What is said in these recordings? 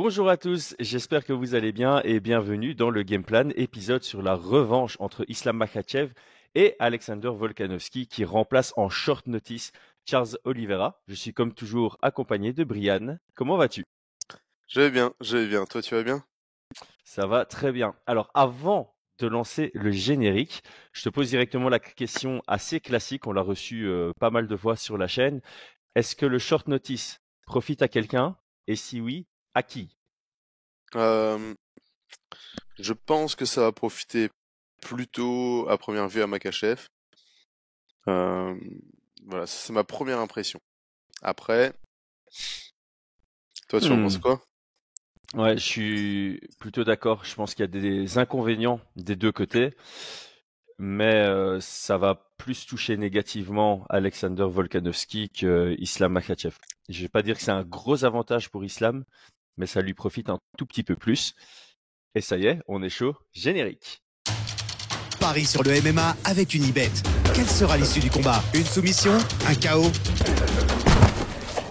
Bonjour à tous, j'espère que vous allez bien et bienvenue dans le Game Plan, épisode sur la revanche entre Islam Makhachev et Alexander Volkanovski qui remplace en short notice Charles Oliveira. Je suis comme toujours accompagné de Brian. Comment vas-tu? Je vais bien. Toi, tu vas bien? Ça va très bien. Alors avant de lancer le générique, je te pose directement la question assez classique, on l'a reçu pas mal de fois sur la chaîne. Est-ce que le short notice profite à quelqu'un? Et si oui, à qui? Euh, je pense que ça va profiter plutôt à première vue à Makachev. Euh, voilà, ça, c'est ma première impression. Après, toi, tu en penses Hmm. quoi? Ouais, je suis plutôt d'accord. Je pense qu'il y a des inconvénients des deux côtés, mais ça va plus toucher négativement Alexander Volkanovski que Islam Makhachev. Je vais pas dire que c'est un gros avantage pour Islam, mais ça lui profite un tout petit peu plus. Et ça y est, on est chaud. Générique. Paris sur le MMA avec Unibet. Quelle sera l'issue du combat? Une soumission? Un KO?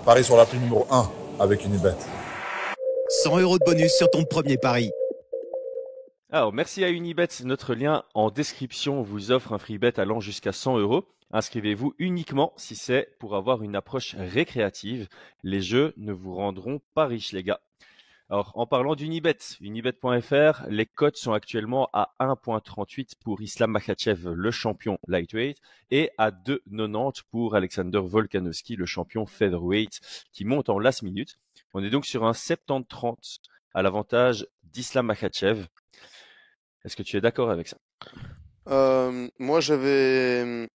Paris sur la prime numéro 1 avec Unibet. 100 € de bonus sur ton premier pari. Alors, merci à Unibet. Notre lien en description vous offre un free bet allant jusqu'à 100 €. Inscrivez-vous uniquement si c'est pour avoir une approche récréative. Les jeux ne vous rendront pas riches, les gars. Alors, en parlant d'Unibet, unibet.fr, les cotes sont actuellement à 1,38 pour Islam Makhachev, le champion lightweight, et à 2,90 pour Alexander Volkanovski, le champion featherweight, qui monte en last minute. On est donc sur un 70-30 à l'avantage d'Islam Makhachev. Est-ce que tu es d'accord avec ça? Moi, j'avais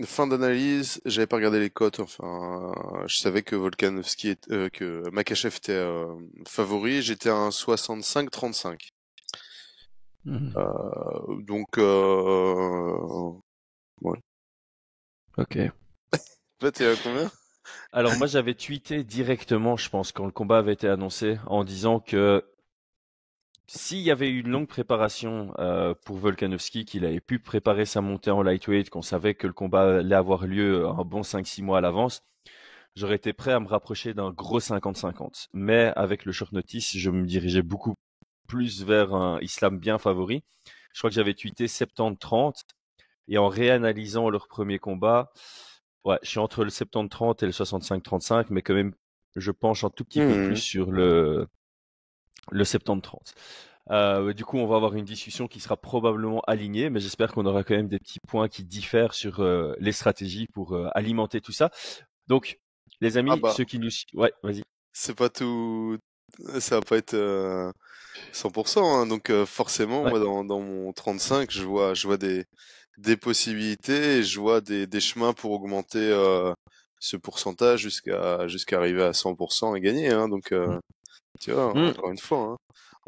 fin d'analyse, j'avais pas regardé les cotes. Enfin, je savais que que Makachev était favori. J'étais à un 65-35. Mhm. Donc, ouais. Ok. Toi, t'es à combien? Alors moi j'avais tweeté directement, je pense, quand le combat avait été annoncé, en disant que s'il y avait eu une longue préparation pour Volkanovski, qu'il avait pu préparer sa montée en lightweight, qu'on savait que le combat allait avoir lieu un bon 5-6 mois à l'avance, j'aurais été prêt à me rapprocher d'un gros 50-50. Mais avec le short notice, je me dirigeais beaucoup plus vers un Islam bien favori. Je crois que j'avais tweeté 70-30 et en réanalysant leur premier combat, ouais, je suis entre le 70-30 et le 65-35, mais quand même, je penche un tout petit peu plus Mhm. sur le 70-30. Du coup, on va avoir une discussion qui sera probablement alignée, mais j'espère qu'on aura quand même des petits points qui diffèrent sur les stratégies pour alimenter tout ça. Donc, les Ah amis, bah, ceux qui nous... Ouais, vas-y. c'est pas tout, ça va pas être 100%, hein. Donc forcément, Ouais. moi dans mon 35, je vois des possibilités et je vois des chemins pour augmenter ce pourcentage jusqu'à arriver à 100% et gagner, hein. Donc tu vois, Hmm, encore une fois, hein,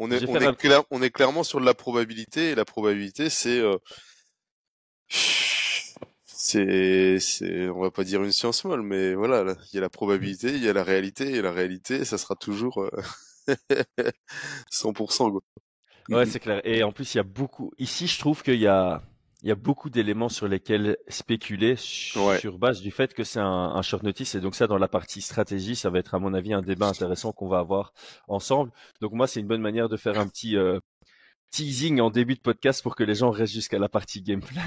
je vais faire un... on est clairement sur de la probabilité et la probabilité c'est on va pas dire une science molle, mais voilà, là, il y a la probabilité, il y a la réalité, et la réalité, ça sera toujours 100%, quoi. Ouais, Mm, c'est clair. Et en plus, il y a beaucoup... Ici, je trouve qu'il y a beaucoup d'éléments sur lesquels spéculer mm. Ouais. sur base du fait que c'est un short notice. Et donc ça, dans la partie stratégie, ça va être à mon avis un débat intéressant qu'on va avoir ensemble. Donc moi, c'est une bonne manière de faire un petit teasing en début de podcast pour que les gens restent jusqu'à la partie game plan.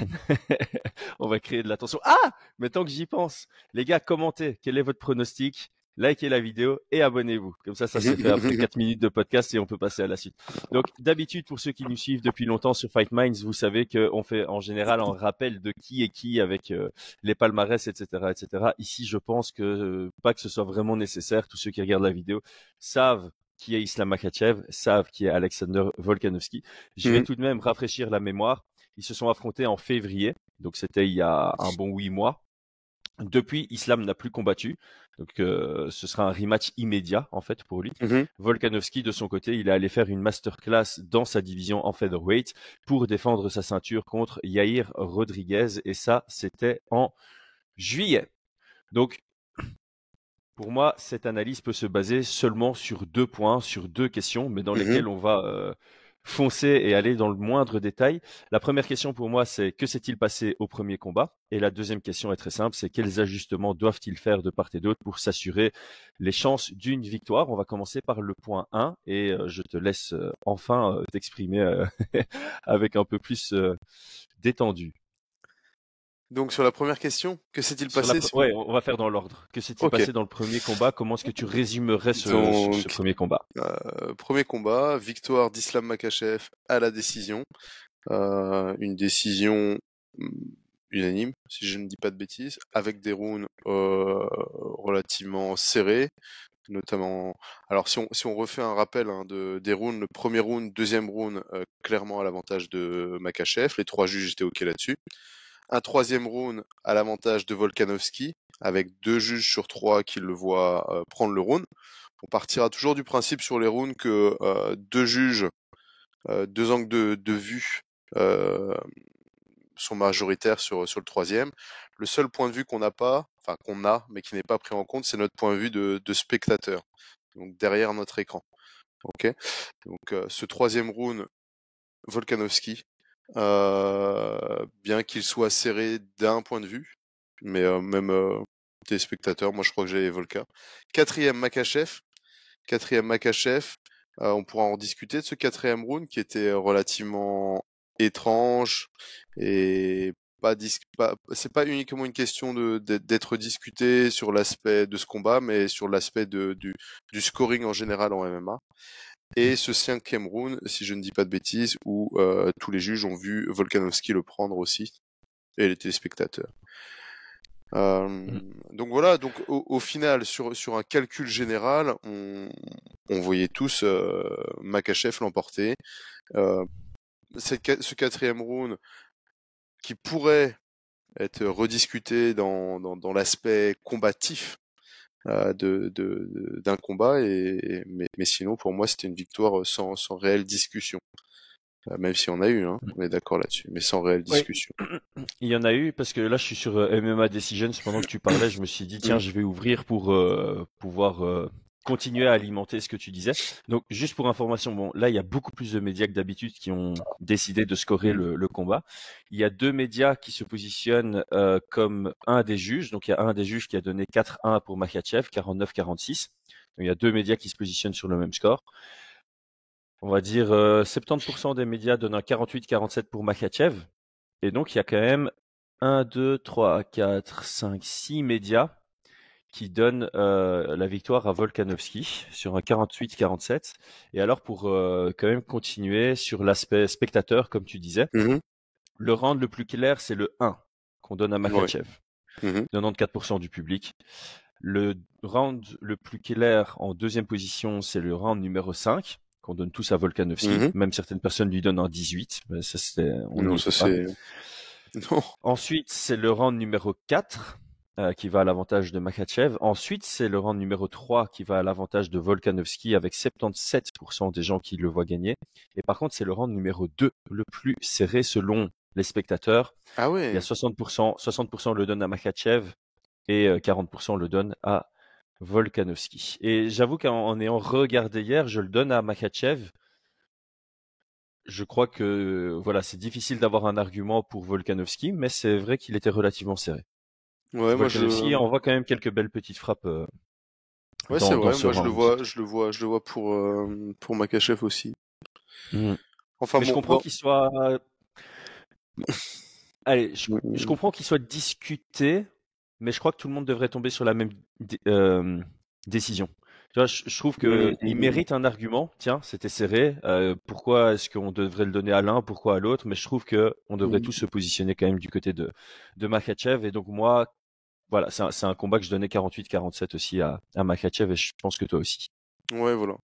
On va créer de l'attention. Ah! Mais tant que j'y pense, les gars, commentez. Quel est votre pronostic? Likez la vidéo et abonnez-vous. Comme ça se fait après 4 minutes de podcast et on peut passer à la suite. Donc, d'habitude, pour ceux qui nous suivent depuis longtemps sur Fight Minds, vous savez qu'on fait en général un rappel de qui est qui avec les palmarès, etc., etc. Ici, je pense que pas que ce soit vraiment nécessaire. Tous ceux qui regardent la vidéo savent qui est Islam Makhachev, savent qui est Alexander Volkanovski. Je vais Mm. tout de même rafraîchir la mémoire. Ils se sont affrontés en février, donc c'était il y a un bon 8 mois. Depuis, Islam n'a plus combattu, donc ce sera un rematch immédiat en fait pour lui. Mhm. Volkanovski de son côté, il est allé faire une masterclass dans sa division en featherweight pour défendre sa ceinture contre Yair Rodriguez et ça c'était en juillet. Donc pour moi, cette analyse peut se baser seulement sur 2 points, sur 2 questions, mais dans Mhm. lesquelles on va foncer et aller dans le moindre détail. La première question pour moi, c'est que s'est-il passé au premier combat? Et la deuxième question est très simple, c'est quels ajustements doivent-ils faire de part et d'autre pour s'assurer les chances d'une victoire? On va commencer par le point 1 et je te laisse enfin t'exprimer avec un peu plus détendu. Donc sur la première question, que s'est-il passé Ouais, on va faire dans l'ordre. Que s'est-il Ok. passé dans le premier combat? Comment est-ce que tu résumerais ce Donc, premier combat? premier combat, victoire d'Islam Makhachev à la décision. Une décision unanime, si je ne dis pas de bêtises, avec des rounds relativement serrés, notamment. Alors si on refait un rappel des rounds, le premier round, deuxième round, clairement à l'avantage de Makhachev, les 3 juges étaient ok là-dessus. Un troisième round à l'avantage de Volkanovski, avec 2 juges sur 3 qui le voient prendre le round. On partira toujours du principe sur les rounds que 2 juges, 2 angles de vue sont majoritaires sur le troisième. Le seul point de vue qu'on n'a pas, enfin qu'on a, mais qui n'est pas pris en compte, c'est notre point de vue de spectateur, donc derrière notre écran. Ok. Donc ce troisième round, Volkanovski, bien qu'il soit serré d'un point de vue, mais même téléspectateur, moi je crois que j'ai Volka. Quatrième Makhachev, on pourra en discuter de ce quatrième round qui était relativement étrange et c'est pas uniquement une question d'être discuté sur l'aspect de ce combat, mais sur l'aspect du scoring en général en MMA. Et ce cinquième round, si je ne dis pas de bêtises, où tous les juges ont vu Volkanovski le prendre aussi, et les téléspectateurs. Donc voilà, donc au final, sur un calcul général, on voyait tous Makhachev l'emporter. Ce quatrième round qui pourrait être rediscuté dans l'aspect combatif d'un combat, mais sinon pour moi c'était une victoire sans réelle discussion. Même si on a eu, hein, on est d'accord là-dessus, mais sans réelle discussion. Il y en a eu parce que là je suis sur MMA Decisions. Pendant que tu parlais, je me suis dit tiens, je vais ouvrir pour pouvoir continuer à alimenter ce que tu disais. Donc juste pour information, bon là il y a beaucoup plus de médias que d'habitude qui ont décidé de scorer le combat. Il y a 2 médias qui se positionnent comme un des juges. Donc il y a un des juges qui a donné 4-1 pour Makhachev, 49-46. Donc il y a 2 médias qui se positionnent sur le même score. On va dire 70% des médias donnent un 48-47 pour Makhachev. Et donc, il y a quand même 1, 2, 3, 4, 5, 6 médias qui donnent la victoire à Volkanovski sur un 48-47. Et alors, pour quand même continuer sur l'aspect spectateur, comme tu disais, le round le plus clair, c'est le 1 qu'on donne à Makhachev. 94% du public. Le round le plus clair en deuxième position, c'est le round numéro 5 qu'on donne tous à Volkanovski. Même certaines personnes lui donnent un 18. Mais ça, Non. Ensuite, c'est le round numéro 4 qui va à l'avantage de Makhachev. Ensuite, c'est le round numéro 3 qui va à l'avantage de Volkanovski avec 77% des gens qui le voient gagner. Et par contre, c'est le round numéro 2 le plus serré selon les spectateurs. Ah ouais. Il y a 60% le donnent à Makhachev et 40% le donnent à Volkanovski. Et j'avoue qu'en ayant regardé hier, je le donne à Makhachev. Je crois que voilà, c'est difficile d'avoir un argument pour Volkanovski, mais c'est vrai qu'il était relativement serré. Ouais, Volkanovski envoie quand même quelques belles petites frappes. Ouais, c'est vrai. Moi, je le vois pour Makhachev aussi. Enfin, mais bon, je comprends qu'il soit. Allez, je comprends qu'il soit discuté, mais je crois que tout le monde devrait tomber sur la même décision. Tu vois, je trouve que il mérite un argument. Tiens, c'était serré. Pourquoi est-ce qu'on devrait le donner à l'un, pourquoi à l'autre? Mais je trouve que on devrait tous se positionner quand même du côté de Makhachev. Et donc moi, voilà, c'est un combat que je donnais 48-47 aussi à Makhachev, et je pense que toi aussi. Ouais, voilà.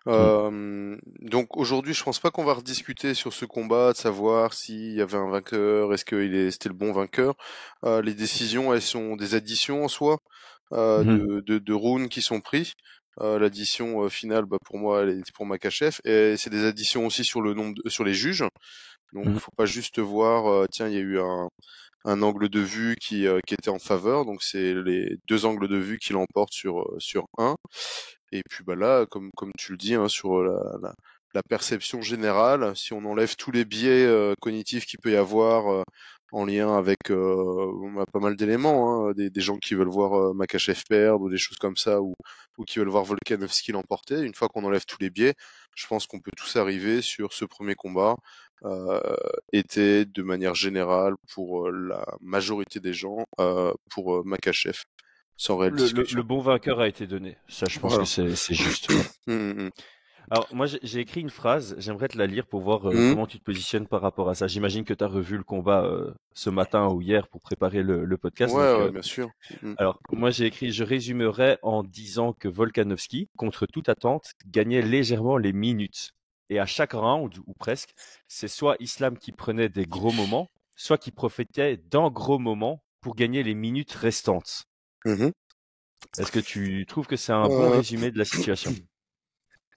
Donc aujourd'hui, je pense pas qu'on va rediscuter sur ce combat, de savoir s'il y avait un vainqueur, c'était le bon vainqueur. Les décisions, elles sont des additions en soi de rounds qui sont pris. L'addition finale, pour moi, elle est pour Makhachev, et c'est des additions aussi sur le nombre sur les juges. Donc faut pas juste voir, tiens, il y a eu un angle de vue qui était en faveur, donc c'est les 2 angles de vue qui l'emportent sur un. Et puis bah là, comme tu le dis, hein, sur la perception générale, si on enlève tous les biais cognitifs qu'il peut y avoir en lien avec on a pas mal d'éléments, hein, des gens qui veulent voir Makachev perdre ou des choses comme ça, ou qui veulent voir Volkanovski l'emporter. Une fois qu'on enlève tous les biais, je pense qu'on peut tous arriver sur ce premier combat. Était de manière générale pour la majorité des gens pour Makachev, sans réelle discussion. Le bon vainqueur a été donné. Ça, je pense Voilà. que c'est juste. Ouais. Mmh. Alors, moi, j'ai écrit une phrase. J'aimerais te la lire pour voir Mmh. comment tu te positionnes par rapport à ça. J'imagine que tu as revu le combat ce matin ou hier pour préparer le podcast. Ouais, Donc, ouais, bien sûr. Mmh. alors, moi, j'ai écrit, je résumerai en disant que Volkanovski, contre toute attente, gagnait légèrement les minutes. Et à chaque round, ou presque, c'est soit Islam qui prenait des gros moments, soit qui profitait d'un gros moment pour gagner les minutes restantes. Mmh. Est-ce que tu trouves que c'est un bon résumé de la situation?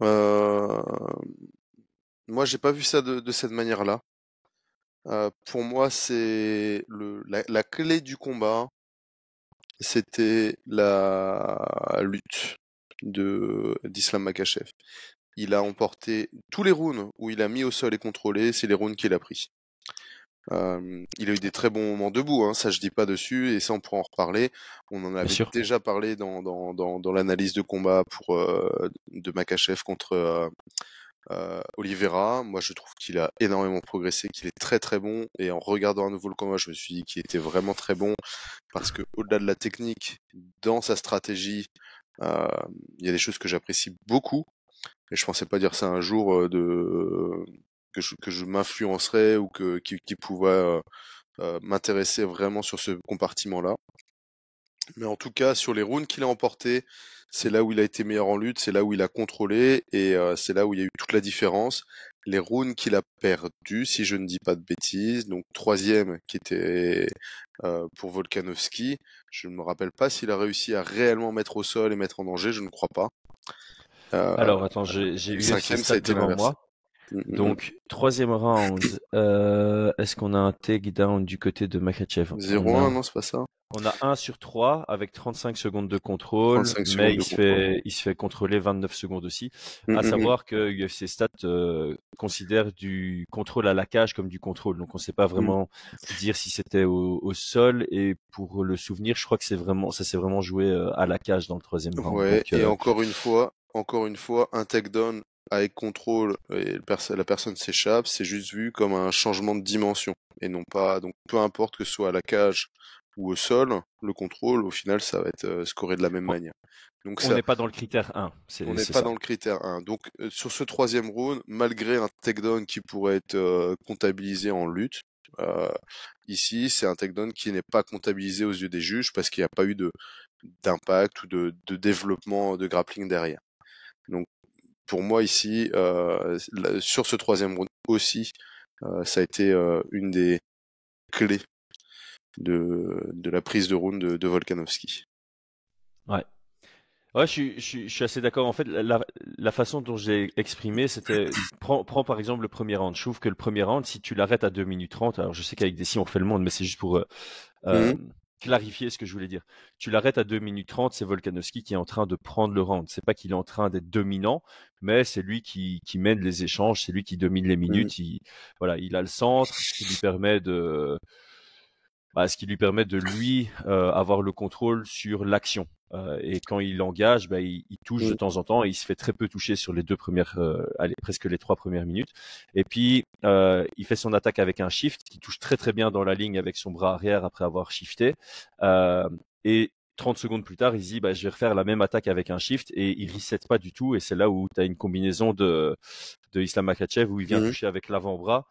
Euh, Moi, j'ai pas vu ça de cette manière-là. Pour moi, c'est la clé du combat, c'était la lutte d'Islam Makhachev. Il a emporté tous les rounds où il a mis au sol et contrôlé, c'est les rounds qu'il a pris. Il a eu des très bons moments debout, hein, ça je dis pas dessus, et ça on pourra en reparler. On en avait sûr. déjà parlé dans l'analyse de combat de Makhachev contre Oliveira. Moi je trouve qu'il a énormément progressé, qu'il est très très bon, et en regardant à nouveau le combat, je me suis dit qu'il était vraiment très bon, parce que au-delà de la technique, dans sa stratégie, il y a des choses que j'apprécie beaucoup, et je pensais pas dire ça un jour que je m'influencerais ou qui pouvait m'intéresser vraiment sur ce compartiment-là. Mais en tout cas, sur les rounds qu'il a emportés, c'est là où il a été meilleur en lutte, c'est là où il a contrôlé, et c'est là où il y a eu toute la différence. Les rounds qu'il a perdus, si je ne dis pas de bêtises, donc troisième qui était pour Volkanovski, je ne me rappelle pas s'il a réussi à réellement mettre au sol et mettre en danger, je ne crois pas. Alors, attends, j'ai Le UFC cinquième, ça a stats été devant l'inverse. moi. Donc, troisième round, est-ce qu'on a un takedown du côté de Makhachev? 0-1, non, c'est pas ça. On a 1 sur 3 avec 35 secondes de contrôle, 35 mais secondes de contrôle. il se fait contrôler 29 secondes aussi. Mm, À mm, mm. savoir que UFC Stats considère du contrôle à la cage comme du contrôle. Donc on ne sait pas vraiment dire si c'était au sol. Et pour le souvenir, je crois que ça s'est vraiment joué à la cage dans le troisième round. Ouais, Donc, et encore une fois, un takedown avec contrôle et la personne s'échappe, c'est juste vu comme un changement de dimension et non pas. Donc peu importe que ce soit à la cage ou au sol, le contrôle, au final, ça va être scoré de la même manière. Donc on ça, n'est pas dans le critère 1. on n'est C'est pas ça. dans le critère 1. Donc sur ce troisième round, malgré un takedown qui pourrait être comptabilisé en lutte, ici c'est un takedown qui n'est pas comptabilisé aux yeux des juges parce qu'il n'y a pas eu d'impact ou de développement de grappling derrière. Donc pour moi ici, sur ce troisième round aussi, ça a été une des clés de la prise de round de Volkanovski. Ouais. Ouais, je suis assez d'accord. En fait, la façon dont j'ai exprimé, c'était prends par exemple le premier round. Je trouve que le premier round, si tu l'arrêtes à 2 minutes 30, alors je sais qu'avec Dessy on fait le monde, mais c'est juste pour Mhm. clarifier ce que je voulais dire. Tu l'arrêtes à 2 minutes 30, c'est Volkanovski qui est en train de prendre le round. C'est pas qu'il est en train d'être dominant, mais c'est lui qui mène les échanges, c'est lui qui domine les minutes. Voilà, il a le centre, ce qui lui permet de lui avoir le contrôle sur l'action. Et quand il engage, il touche de temps en temps et il se fait très peu toucher sur les presque les 3 premières minutes. Et puis il fait son attaque avec un shift qui touche très très bien dans la ligne avec son bras arrière après avoir shifté. Et 30 secondes plus tard, il se dit je vais refaire la même attaque avec un shift et il reset pas du tout. Et c'est là où tu as une combinaison de Islam Makhachev où il vient toucher avec l'avant-bras.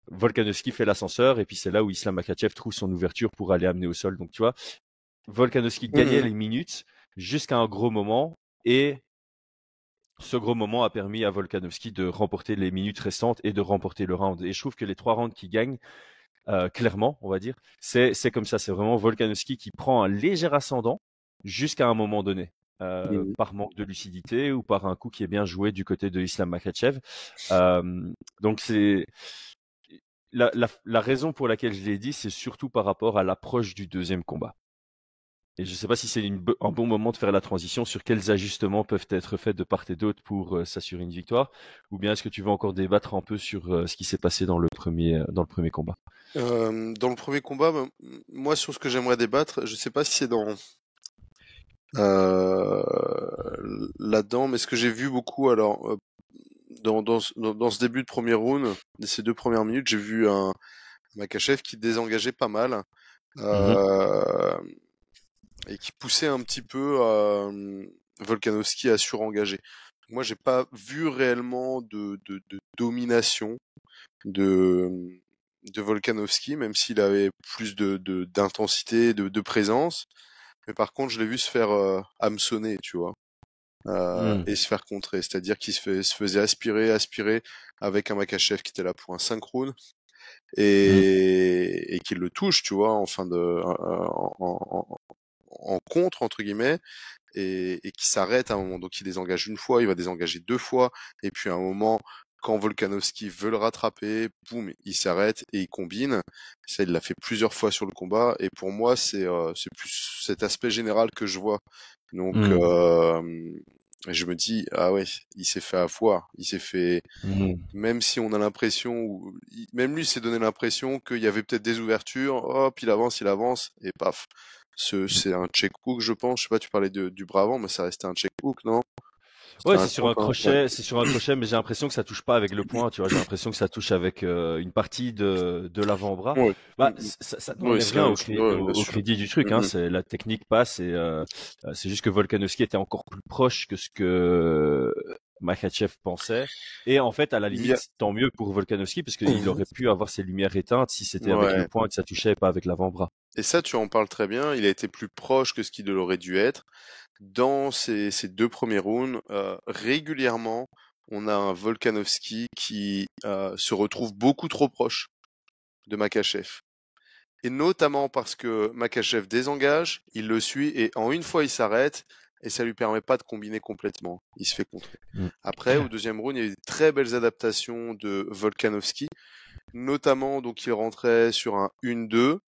Volkanovski fait l'ascenseur et puis c'est là où Islam Makhachev trouve son ouverture pour aller amener au sol. Donc tu vois, Volkanovski gagnait les minutes jusqu'à un gros moment et ce gros moment a permis à Volkanovski de remporter les minutes restantes et de remporter le round. Et je trouve que les 3 rounds qu'il gagne, clairement, on va dire, c'est comme ça. C'est vraiment Volkanovski qui prend un léger ascendant jusqu'à un moment donné. Par manque de lucidité ou par un coup qui est bien joué du côté de Islam Makhachev. Donc c'est la raison pour laquelle je l'ai dit, c'est surtout par rapport à l'approche du deuxième combat. Et je ne sais pas si c'est un bon moment de faire la transition sur quels ajustements peuvent être faits de part et d'autre pour s'assurer une victoire, ou bien est-ce que tu veux encore débattre un peu sur ce qui s'est passé dans le premier combat? Dans le premier combat, moi sur ce que j'aimerais débattre, je sais pas si c'est euh, là-dedans, mais ce que j'ai vu beaucoup, alors dans ce début de premier round, ces 2 premières minutes, j'ai vu un Makhachev qui désengageait pas mal Mhm. euh, et qui poussait un petit peu Volkanovski à surengager. Moi, j'ai pas vu réellement de domination de de Volkanovski, même s'il avait plus d'intensité, de présence. Mais par contre, je l'ai vu se faire hameçonner, tu vois, Mhm. et se faire contrer. C'est-à-dire qu'il se faisait aspirer avec un Makhachev qui était là pour un synchrone Mhm. et qu'il le touche, tu vois, en fin de en contre entre guillemets et qui s'arrête à un moment. Donc il désengage une fois, il va désengager 2 fois, et puis à un moment, quand Volkanovski veut le rattraper, boum, il s'arrête et il combine. Ça, il l'a fait plusieurs fois sur le combat, et pour moi, c'est plus cet aspect général que je vois. Donc Mhm. je me dis, ah ouais, il s'est fait avoir, il s'est fait, Mhm. même si on a l'impression, même lui s'est donné l'impression qu'il y avait peut-être des ouvertures, hop, il avance, et paf. C'est un check hook, je pense. Je sais pas, tu parlais du bras avant, mais ça restait un check hook, non? C'était Ouais, un contre, hein. Ouais. c'est sur un crochet, mais j'ai l'impression que ça touche pas avec le poing, tu vois. J'ai l'impression que ça touche avec une partie de l'avant-bras. Ouais. Bah, Mm, mm. ça Oui, n'enlève c'est la rien même chose. Ouais, bien au sûr. crédit du truc, hein. Mm, mm. C'est la technique passe et c'est juste que Volkanovski était encore plus proche que ce que Makhachev pensait. Et en fait, à la Il y a... limite, tant mieux pour Volkanovski parce qu'il Mhm. aurait pu avoir ses lumières éteintes si c'était avec le Ouais. poing que ça touchait et pas avec l'avant-bras. Et ça, tu en parles très bien. Il a été plus proche que ce qu'il aurait dû être. Dans ces 2 premiers rounds, régulièrement, on a un Volkanovski qui se retrouve beaucoup trop proche de Makhachev. Et notamment parce que Makhachev désengage, il le suit et en une fois il s'arrête et ça lui permet pas de combiner complètement. Il se fait contrer. Mm. Après, au deuxième round, il y a eu des très belles adaptations de Volkanovski, notamment donc il rentrait sur un 1-2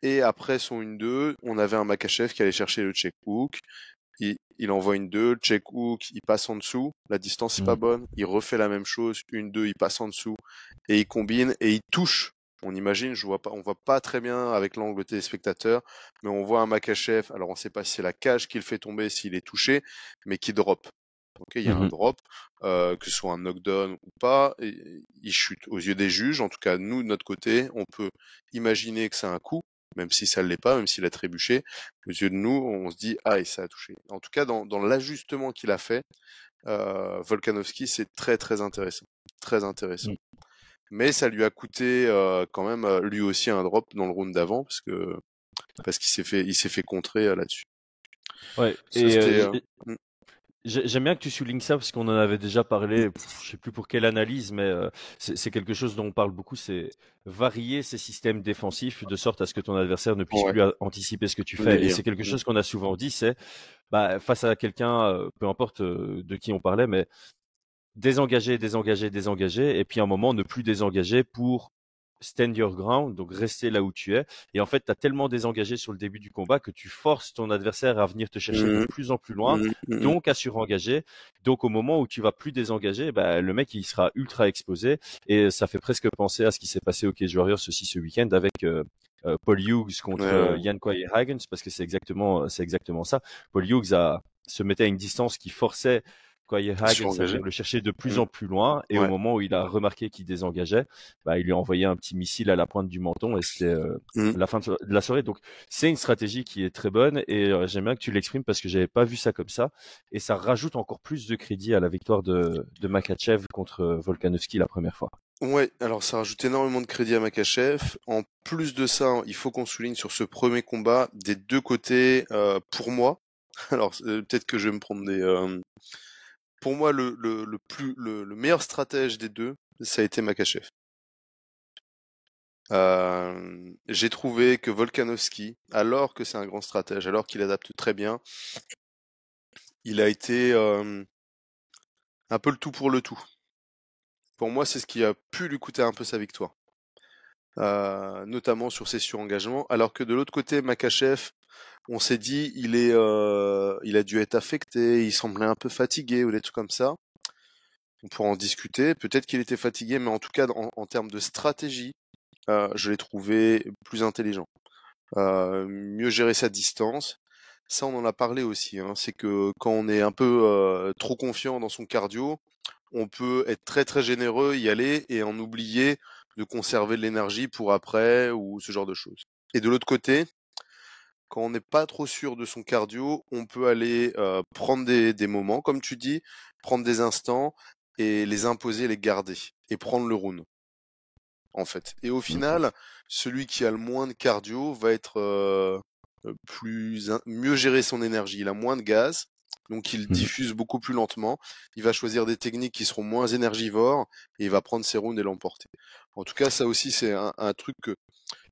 et après son 1-2, on avait un Makhachev qui allait chercher le check hook. Il envoie une 2, check hook, il passe en dessous, la distance est pas Mm. bonne, il refait la même chose, une 2, il passe en dessous, et il combine, et il touche. On imagine, on voit pas très bien avec l'angle téléspectateur, mais on voit un Makhachev, alors on sait pas si c'est la cage qui le fait tomber, s'il est touché, mais qui drop. Ok, il y a un Mhm. drop, que ce soit un knockdown ou pas, et il chute. Aux yeux des juges, en tout cas nous de notre côté, on peut imaginer que c'est un coup, même si ça ne l'est pas, même s'il a trébuché. Aux yeux de nous, on se dit ah et ça a touché. En tout cas, dans l'ajustement qu'il a fait, Volkanovski, c'est très très intéressant, très intéressant. Mm. Mais ça lui a coûté quand même lui aussi un drop dans le round d'avant parce qu'il s'est fait contrer là-dessus. Ouais. Ça c'était mm, J'aime bien que tu soulignes ça parce qu'on en avait déjà parlé, je sais plus pour quelle analyse, mais c'est quelque chose dont on parle beaucoup, c'est varier ses systèmes défensifs de sorte à ce que ton adversaire ne puisse ouais, plus anticiper ce que tu le fais. Et délire. c'est quelque Mm. chose qu'on a souvent dit, c'est bah, face à quelqu'un, peu importe de qui on parlait, mais désengager, désengager, désengager, et puis à un moment ne plus désengager pour stand your ground, donc rester là où tu es. Et en fait, tu as tellement désengagé sur le début du combat que tu forces ton adversaire à venir te chercher de Mm, plus en plus loin, mm, mm, donc à surengager. Donc au moment où tu vas plus désengager, bah, le mec il sera ultra exposé. Et ça fait presque penser à ce qui s'est passé au Cage Warriors aussi ce week-end avec Paul Hughes ouais, contre ouais. Jan Hagens, parce que c'est exactement ça. Paul Hughes se mettait à une distance qui forçait Hagens à Surengagé. venir le chercher de plus Mm, en plus loin. Et au ouais. moment où il a remarqué qu'il désengageait, bah, il lui a envoyé un petit missile à la pointe du menton et c'était Mm. la fin de la soirée. Donc c'est une stratégie qui est très bonne et j'aime bien que tu l'exprimes parce que j'avais pas vu ça comme ça. Et ça rajoute encore plus de crédit à la victoire de Makhachev contre Volkanovski la première fois. Ouais, alors ça rajoute énormément de crédit à Makhachev. En plus de ça, il faut qu'on souligne sur ce premier combat des deux côtés, pour moi. Alors peut-être que je vais me prendre pour moi, le meilleur stratège des deux, ça a été Makhachev. J'ai trouvé que Volkanovski, alors que c'est un grand stratège, alors qu'il adapte très bien, il a été un peu le tout pour le tout. Pour moi, c'est ce qui a pu lui coûter un peu sa victoire. Notamment sur ses surengagements, alors que de l'autre côté, Makhachev, on s'est dit il a dû être affecté, il semblait un peu fatigué ou des trucs comme ça. On pourra en discuter. Peut-être qu'il était fatigué, mais en tout cas, en termes de stratégie, je l'ai trouvé plus intelligent. Mieux gérer sa distance. Ça, on en a parlé aussi, hein. C'est que quand on est un peu trop confiant dans son cardio, on peut être très très généreux, y aller et en oublier de conserver de l'énergie pour après ou ce genre de choses. Et de l'autre côté, quand on n'est pas trop sûr de son cardio, on peut aller prendre des moments, comme tu dis, prendre des instants et les imposer, les garder et prendre le round, en fait. Et au final, celui qui a le moins de cardio va être mieux gérer son énergie. Il a moins de gaz, donc il diffuse beaucoup plus lentement. Il va choisir des techniques qui seront moins énergivores et il va prendre ses rounds et l'emporter. En tout cas, ça aussi, c'est un truc que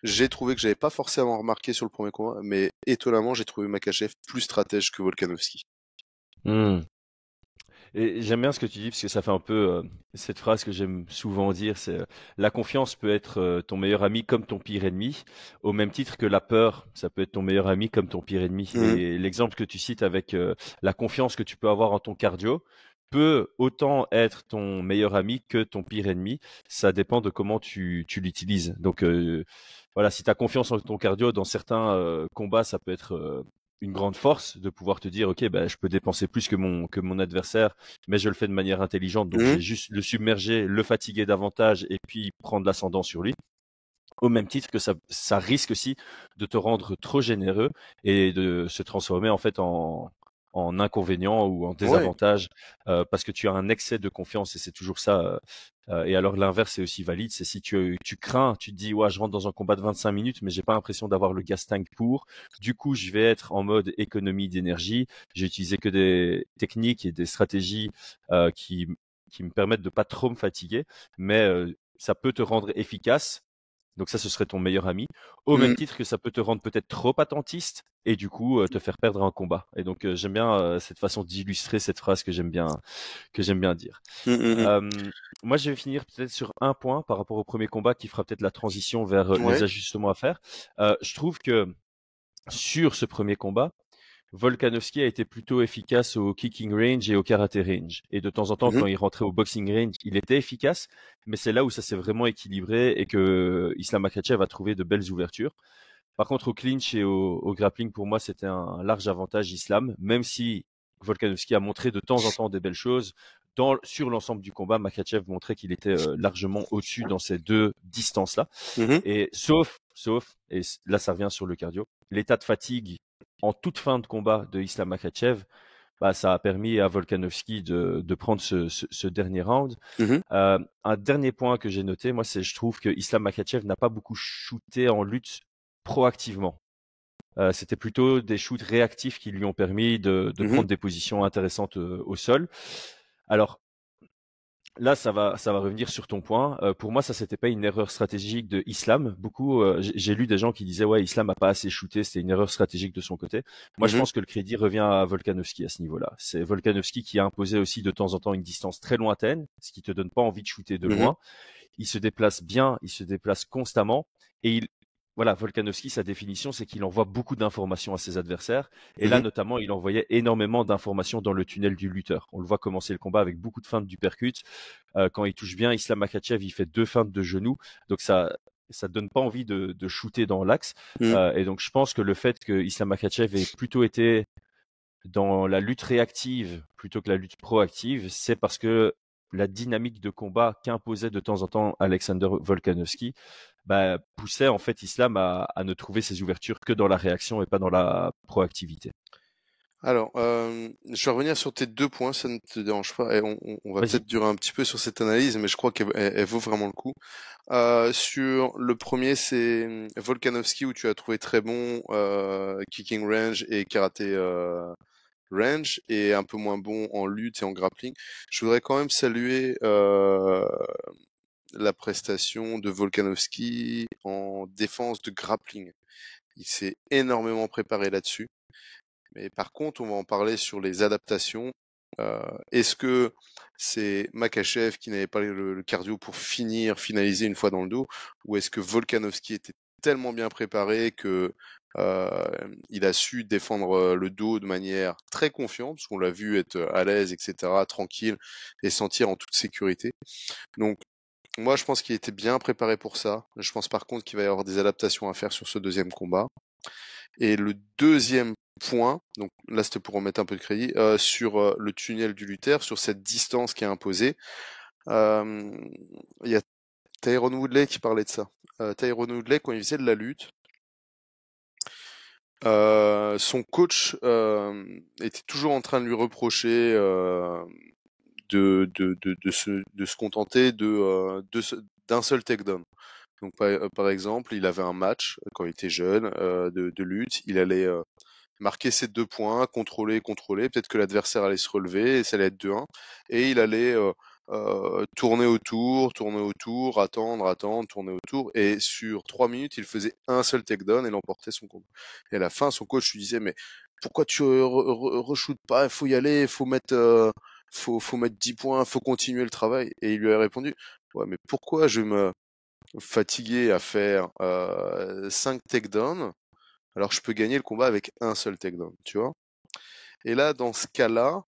j'ai trouvé que j'avais pas forcément remarqué sur le premier combat, mais étonnamment, j'ai trouvé Makhachev plus stratège que Volkanovski. Et j'aime bien ce que tu dis parce que ça fait un peu cette phrase que j'aime souvent dire, c'est la confiance peut être ton meilleur ami comme ton pire ennemi, au même titre que la peur, ça peut être ton meilleur ami comme ton pire ennemi. Et l'exemple que tu cites avec la confiance que tu peux avoir en ton cardio peut autant être ton meilleur ami que ton pire ennemi. Ça dépend de comment tu l'utilises. Donc voilà, si tu as confiance en ton cardio dans certains combats, ça peut être une grande force de pouvoir te dire ok je peux dépenser plus que mon adversaire, mais je le fais de manière intelligente, donc je vais juste le submerger, le fatiguer davantage et puis prendre l'ascendant sur lui. Au même titre que ça risque aussi de te rendre trop généreux et de se transformer en fait en inconvénient ou en désavantage parce que tu as un excès de confiance et c'est toujours ça. Et alors l'inverse est aussi valide, c'est si tu crains, tu te dis ouais je rentre dans un combat de 25 minutes mais j'ai pas l'impression d'avoir le gas tank pour. Du coup je vais être en mode économie d'énergie. J'ai utilisé que des techniques et des stratégies qui me permettent de pas trop me fatiguer, mais ça peut te rendre efficace. Donc ça, ce serait ton meilleur ami, au même titre que ça peut te rendre peut-être trop attentiste et du coup te faire perdre un combat. Et donc j'aime bien cette façon d'illustrer cette phrase que j'aime bien dire. Moi, je vais finir peut-être sur un point par rapport au premier combat qui fera peut-être la transition vers les ajustements à faire. Je trouve que sur ce premier combat, Volkanovski a été plutôt efficace au kicking range et au karaté range. Et de temps en temps, quand il rentrait au boxing range, il était efficace, mais c'est là où ça s'est vraiment équilibré et que Islam Makhachev a trouvé de belles ouvertures. Par contre, au clinch et au grappling, pour moi, c'était un large avantage Islam, même si Volkanovski a montré de temps en temps des belles choses. Sur l'ensemble du combat, Makhachev montrait qu'il était largement au-dessus dans ces deux distances-là. Et sauf, et là ça revient sur le cardio, l'état de fatigue en toute fin de combat de Islam Makhachev, ça a permis à Volkanovski de prendre ce dernier round. Un dernier point que j'ai noté, moi, c'est je trouve que Islam Makhachev n'a pas beaucoup shooté en lutte proactivement. C'était plutôt des shoots réactifs qui lui ont permis de prendre des positions intéressantes au sol. Alors, là, ça va revenir sur ton point. Pour moi, ça c'était pas une erreur stratégique de Islam. Beaucoup, j'ai lu des gens qui disaient ouais, Islam a pas assez shooté, c'était une erreur stratégique de son côté. Moi, je pense que le crédit revient à Volkanovski à ce niveau-là. C'est Volkanovski qui a imposé aussi de temps en temps une distance très lointaine, ce qui te donne pas envie de shooter de loin. Il se déplace bien, il se déplace constamment et voilà, Volkanovski, sa définition, c'est qu'il envoie beaucoup d'informations à ses adversaires. Et là, notamment, il envoyait énormément d'informations dans le tunnel du lutteur. On le voit commencer le combat avec beaucoup de feintes du percute. Quand il touche bien, Islam Makhachev, il fait 2 feintes de genoux. Donc ça donne pas envie de shooter dans l'axe. Et donc, je pense que le fait que Islam Makhachev ait plutôt été dans la lutte réactive plutôt que la lutte proactive, c'est parce que la dynamique de combat qu'imposait de temps en temps Alexander Volkanovski poussait en fait Islam à ne trouver ses ouvertures que dans la réaction et pas dans la proactivité. Alors, je vais revenir sur tes 2 points, ça ne te dérange pas, et on va peut-être durer un petit peu sur cette analyse, mais je crois qu'elle vaut vraiment le coup. Sur le premier, c'est Volkanovski, où tu as trouvé très bon kicking range et karaté range, et un peu moins bon en lutte et en grappling. Je voudrais quand même saluer la prestation de Volkanovski en défense de grappling. Il s'est énormément préparé là-dessus. Mais par contre, on va en parler sur les adaptations. Est-ce que c'est Makhachev qui n'avait pas le cardio pour finaliser une fois dans le dos, ou est-ce que Volkanovski était tellement bien préparé que Il a su défendre le dos de manière très confiante, parce qu'on l'a vu être à l'aise, etc., tranquille, et sentir en toute sécurité. Donc, moi, je pense qu'il était bien préparé pour ça. Je pense par contre qu'il va y avoir des adaptations à faire sur ce deuxième combat. Et le deuxième point, donc là c'était pour remettre un peu de crédit, sur le tunnel du Luther, sur cette distance qui est imposée. Il y a Tyron Woodley qui parlait de ça. Tyron Woodley, quand il faisait de la lutte, son coach était toujours en train de lui reprocher de se contenter d'un seul takedown. Donc par exemple, il avait un match quand il était jeune de lutte, il allait marquer ses 2 points, contrôler, peut-être que l'adversaire allait se relever et ça allait être 2-1, et il allait tourner autour, attendre, tourner autour, et sur 3 minutes, il faisait un seul takedown et l'emportait son combat. Et à la fin, son coach lui disait, mais pourquoi tu re-shootes pas, il faut y aller, faut mettre 10 points, faut continuer le travail. Et il lui a répondu, ouais, mais pourquoi je vais me fatiguer à faire 5 takedowns alors je peux gagner le combat avec un seul takedown, tu vois. Et là, dans ce cas-là,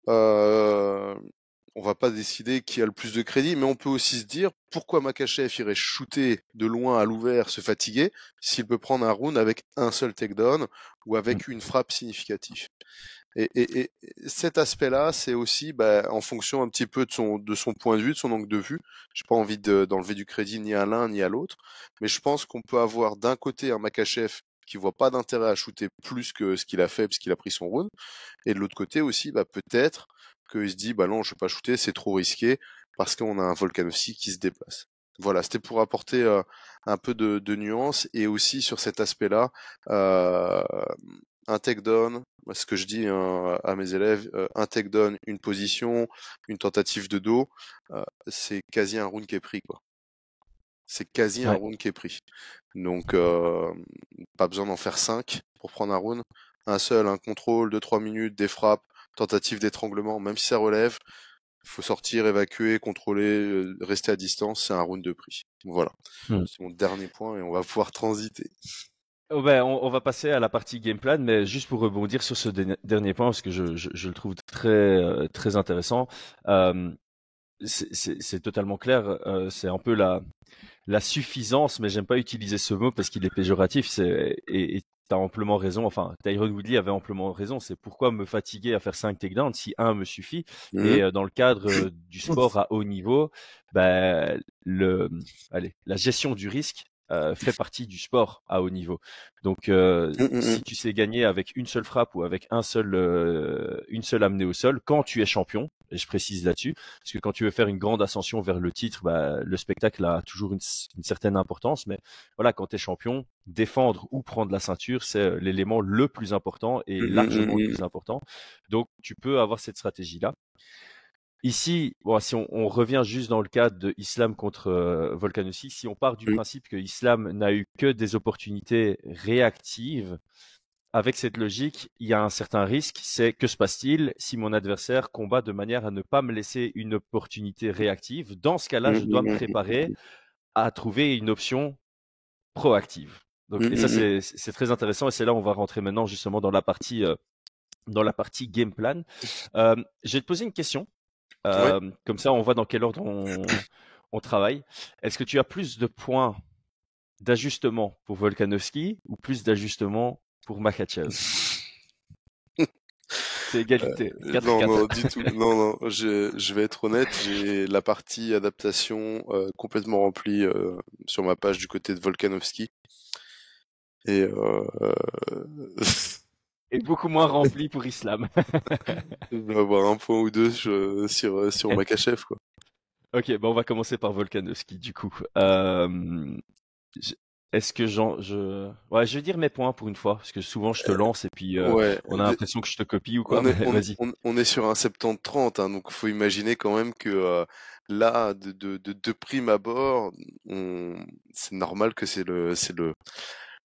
on va pas décider qui a le plus de crédit, mais on peut aussi se dire pourquoi Makhachev irait shooter de loin à l'ouvert, se fatiguer, s'il peut prendre un round avec un seul takedown ou avec une frappe significative. Et cet aspect-là, c'est aussi en fonction un petit peu de son point de vue, de son angle de vue. J'ai pas envie d'enlever du crédit ni à l'un ni à l'autre, mais je pense qu'on peut avoir d'un côté un Makhachev qui voit pas d'intérêt à shooter plus que ce qu'il a fait parce qu'il a pris son round, et de l'autre côté aussi, peut-être qu'il se dit non, je vais pas shooter, c'est trop risqué parce qu'on a un Volkanovski qui se déplace. Voilà, c'était pour apporter un peu de nuance, et aussi sur cet aspect-là, un takedown, ce que je dis à mes élèves, un takedown, une position, une tentative de dos, c'est quasi un round qui est pris, quoi. C'est quasi un round qui est pris. Donc, pas besoin d'en faire 5 pour prendre un round. Un seul, un contrôle de 3 minutes, des frappes, tentative d'étranglement, même si ça relève, il faut sortir, évacuer, contrôler, rester à distance, c'est un round de prix. Voilà. C'est mon dernier point et on va pouvoir transiter. On va passer à la partie game plan, mais juste pour rebondir sur ce dernier point, parce que je le trouve très, très intéressant. C'est totalement clair. C'est un peu la suffisance, mais j'aime pas utiliser ce mot parce qu'il est péjoratif. Et t'as amplement raison. Enfin, Tyron Woodley avait amplement raison. C'est pourquoi me fatiguer à faire 5 takedowns si un me suffit. Et dans le cadre du sport à haut niveau, la gestion du risque fait partie du sport à haut niveau. Donc, si tu sais gagner avec une seule frappe ou avec une seule amenée au sol, quand tu es champion, et je précise là-dessus, parce que quand tu veux faire une grande ascension vers le titre, le spectacle a toujours une certaine importance, mais voilà, quand tu es champion, défendre ou prendre la ceinture, c'est l'élément le plus important et largement le plus important. Donc, tu peux avoir cette stratégie-là. Ici, si on revient juste dans le cadre de Islam contre Volkanovski, si on part du principe que Islam n'a eu que des opportunités réactives, avec cette logique, il y a un certain risque, c'est que se passe-t-il si mon adversaire combat de manière à ne pas me laisser une opportunité réactive? Dans ce cas-là, je dois me préparer à trouver une option proactive. Donc, et ça, c'est très intéressant, et c'est là où on va rentrer maintenant justement dans la partie game plan. Je vais te poser une question. Comme ça, on voit dans quel ordre on travaille. Est-ce que tu as plus de points d'ajustement pour Volkanovski ou plus d'ajustement pour Makhachev? C'est égalité. 4 non, du tout. Non, je vais être honnête, j'ai la partie adaptation complètement remplie sur ma page du côté de Volkanovski. Et et beaucoup moins rempli pour Islam. Je vais avoir un point ou deux sur Makhachev, quoi. Ok, on va commencer par Volkanovski du coup. Est-ce que je vais dire mes points pour une fois, parce que souvent je te lance et puis on a l'impression que je te copie ou quoi. Vas-y. On est sur un 70-30, hein, donc faut imaginer quand même que là, de prime abord, c'est normal que c'est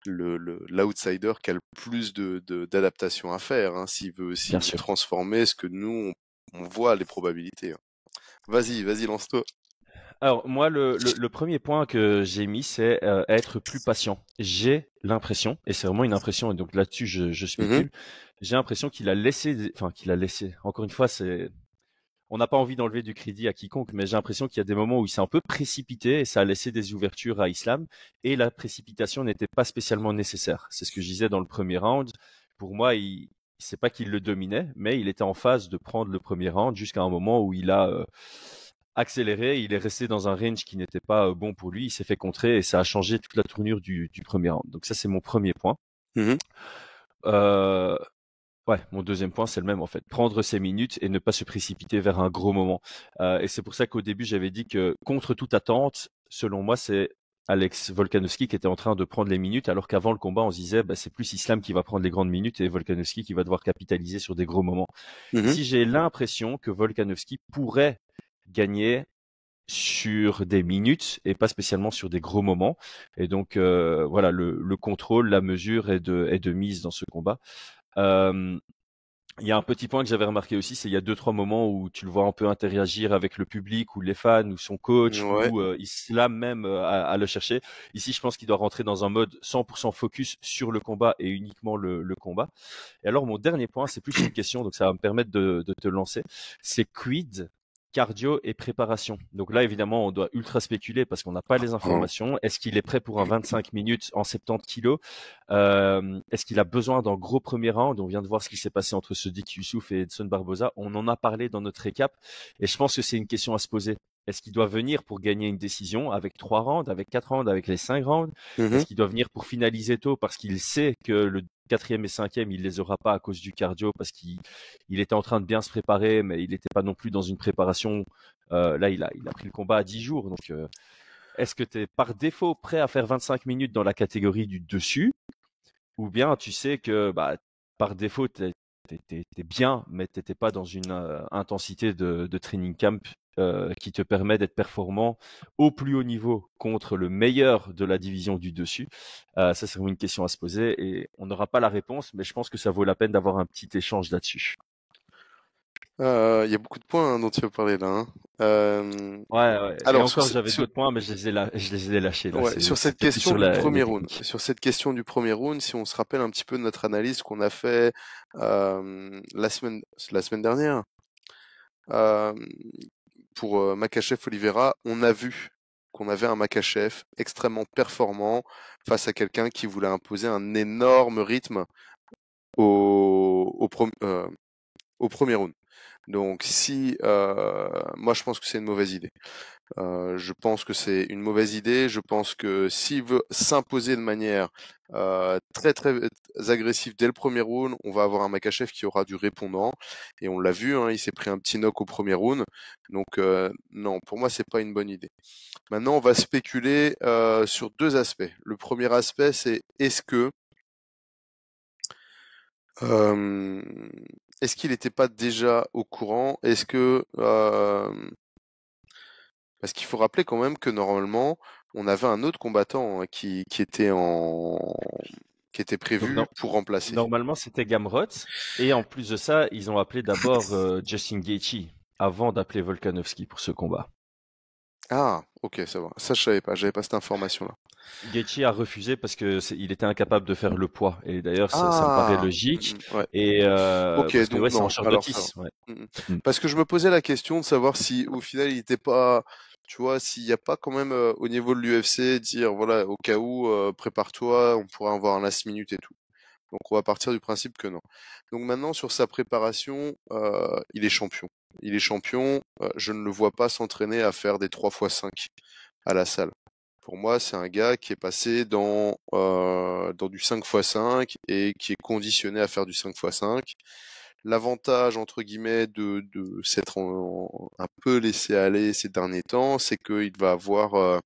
l'outsider qui a le plus d'adaptation à faire, hein, s'il veut aussi transformer ce que nous on voit les probabilités. Hein. Vas-y, lance-toi. Alors moi, le premier point que j'ai mis, c'est être plus patient. J'ai l'impression, et c'est vraiment une impression, et donc là-dessus je Mhm. spécule, j'ai l'impression qu'il a laissé, enfin qu'il a laissé. Encore une fois, on n'a pas envie d'enlever du crédit à quiconque, mais j'ai l'impression qu'il y a des moments où il s'est un peu précipité et ça a laissé des ouvertures à Islam, et la précipitation n'était pas spécialement nécessaire. C'est ce que je disais dans le premier round. Pour moi, c'est pas qu'il le dominait, mais il était en phase de prendre le premier round jusqu'à un moment où il a accéléré, il est resté dans un range qui n'était pas bon pour lui, il s'est fait contrer et ça a changé toute la tournure du premier round. Donc ça, c'est mon premier point. Mhm. Euh, ouais, mon deuxième point, c'est le même en fait. Prendre ses minutes et ne pas se précipiter vers un gros moment. Et c'est pour ça qu'au début, j'avais dit que contre toute attente, selon moi, c'est Alex Volkanovski qui était en train de prendre les minutes, alors qu'avant le combat, on se disait, bah, c'est plus Islam qui va prendre les grandes minutes et Volkanovski qui va devoir capitaliser sur des gros moments. Mhm. Ici, j'ai l'impression que Volkanovski pourrait gagner sur des minutes et pas spécialement sur des gros moments. Et donc voilà, le contrôle, la mesure est de mise dans ce combat. Euh, il y a un petit point que j'avais remarqué aussi, c'est il y a deux trois moments où tu le vois un peu interagir avec le public ou les fans ou son coach Ouais. ou Islam même à le chercher. Ici, je pense qu'il doit rentrer dans un mode 100% focus sur le combat et uniquement le combat. Et alors, mon dernier point, c'est plus une question, donc ça va me permettre de te lancer. C'est quid cardio et préparation. Donc là, évidemment, on doit ultra spéculer parce qu'on n'a pas les Mhm. informations. Est-ce qu'il est prêt pour un 25 minutes en 70 kilos? Est-ce qu'il a besoin d'un gros premier round? On vient de voir ce qui s'est passé entre Sodiq Youssouf et Edson Barboza. On en a parlé dans notre récap et je pense que c'est une question à se poser. Est-ce qu'il doit venir pour gagner une décision avec 3 rounds, avec 4 rounds, avec les 5 rounds? Mhm. Est-ce qu'il doit venir pour finaliser tôt parce qu'il sait que le quatrième et cinquième, il les aura pas à cause du cardio parce qu'il était en train de bien se préparer, mais il n'était pas non plus dans une préparation. Là, il a pris le combat à 10 jours. Donc, est-ce que tu es par défaut prêt à faire 25 minutes dans la catégorie du dessus ou bien tu sais que bah, par défaut, t'es bien, mais t'étais pas dans une intensité de training camp qui te permet d'être performant au plus haut niveau contre le meilleur de la division du dessus. Ça, c'est vraiment une question à se poser et on n'aura pas la réponse, mais je pense que ça vaut la peine d'avoir un petit échange là-dessus. Il y a beaucoup de points dont tu veux parler là, hein. Ouais, ouais. Et Alors encore, j'avais d'autres points, mais je les ai lâchés là. ouais, sur C'était cette plus question sur du les premier round, techniques. sur cette question du premier round, si on se rappelle un petit peu de notre analyse qu'on a fait la semaine dernière euh, pour Makhachev Oliveira, on a vu qu'on avait un Makhachev extrêmement performant face à quelqu'un qui voulait imposer un énorme rythme au, au, pro- euh, au premier round. Donc si moi je pense que c'est une mauvaise idée. Je pense que c'est une mauvaise idée. Je pense que s'il veut s'imposer de manière très très agressive dès le premier round, on va avoir un Makhachev qui aura du répondant. Et on l'a vu, hein, il s'est pris un petit knock au premier round. Donc non, pour moi c'est pas une bonne idée. Maintenant, on va spéculer sur deux aspects. Le premier aspect, c'est euh, est-ce qu'il n'était pas déjà au courant? Parce qu'il faut rappeler quand même que normalement, on avait un autre combattant hein, qui était Donc, prévu pour remplacer. normalement, c'était Gamrot. Et en plus de ça, ils ont appelé d'abord Justin Gaethje avant d'appeler Volkanovski pour ce combat. Ah, ok, ça va. Ça, je savais pas. J'avais pas cette information-là. Gaethje a refusé parce que il était incapable de faire le poids. Et d'ailleurs, ça me paraît Ah, logique. ouais. Et Ok, parce que donc ouais, c'est en non. short Alors ça va. notice. Ouais. Mm, mm. Mm. Parce que je me posais la question de savoir si, au final, il n'était pas, tu vois, s'il n'y a pas quand même au niveau de l'UFC dire, voilà, au cas où, prépare-toi, on pourrait avoir un last minute et tout. Donc on va partir du principe que non. Donc maintenant sur sa préparation, il est champion. Il est champion. Je ne le vois pas s'entraîner à faire des 3x5 à la salle. Pour moi, c'est un gars qui est passé dans du 5x5 et qui est conditionné à faire du 5x5. L'avantage, entre guillemets, de s'être un peu laissé aller ces derniers temps, c'est qu'il va avoir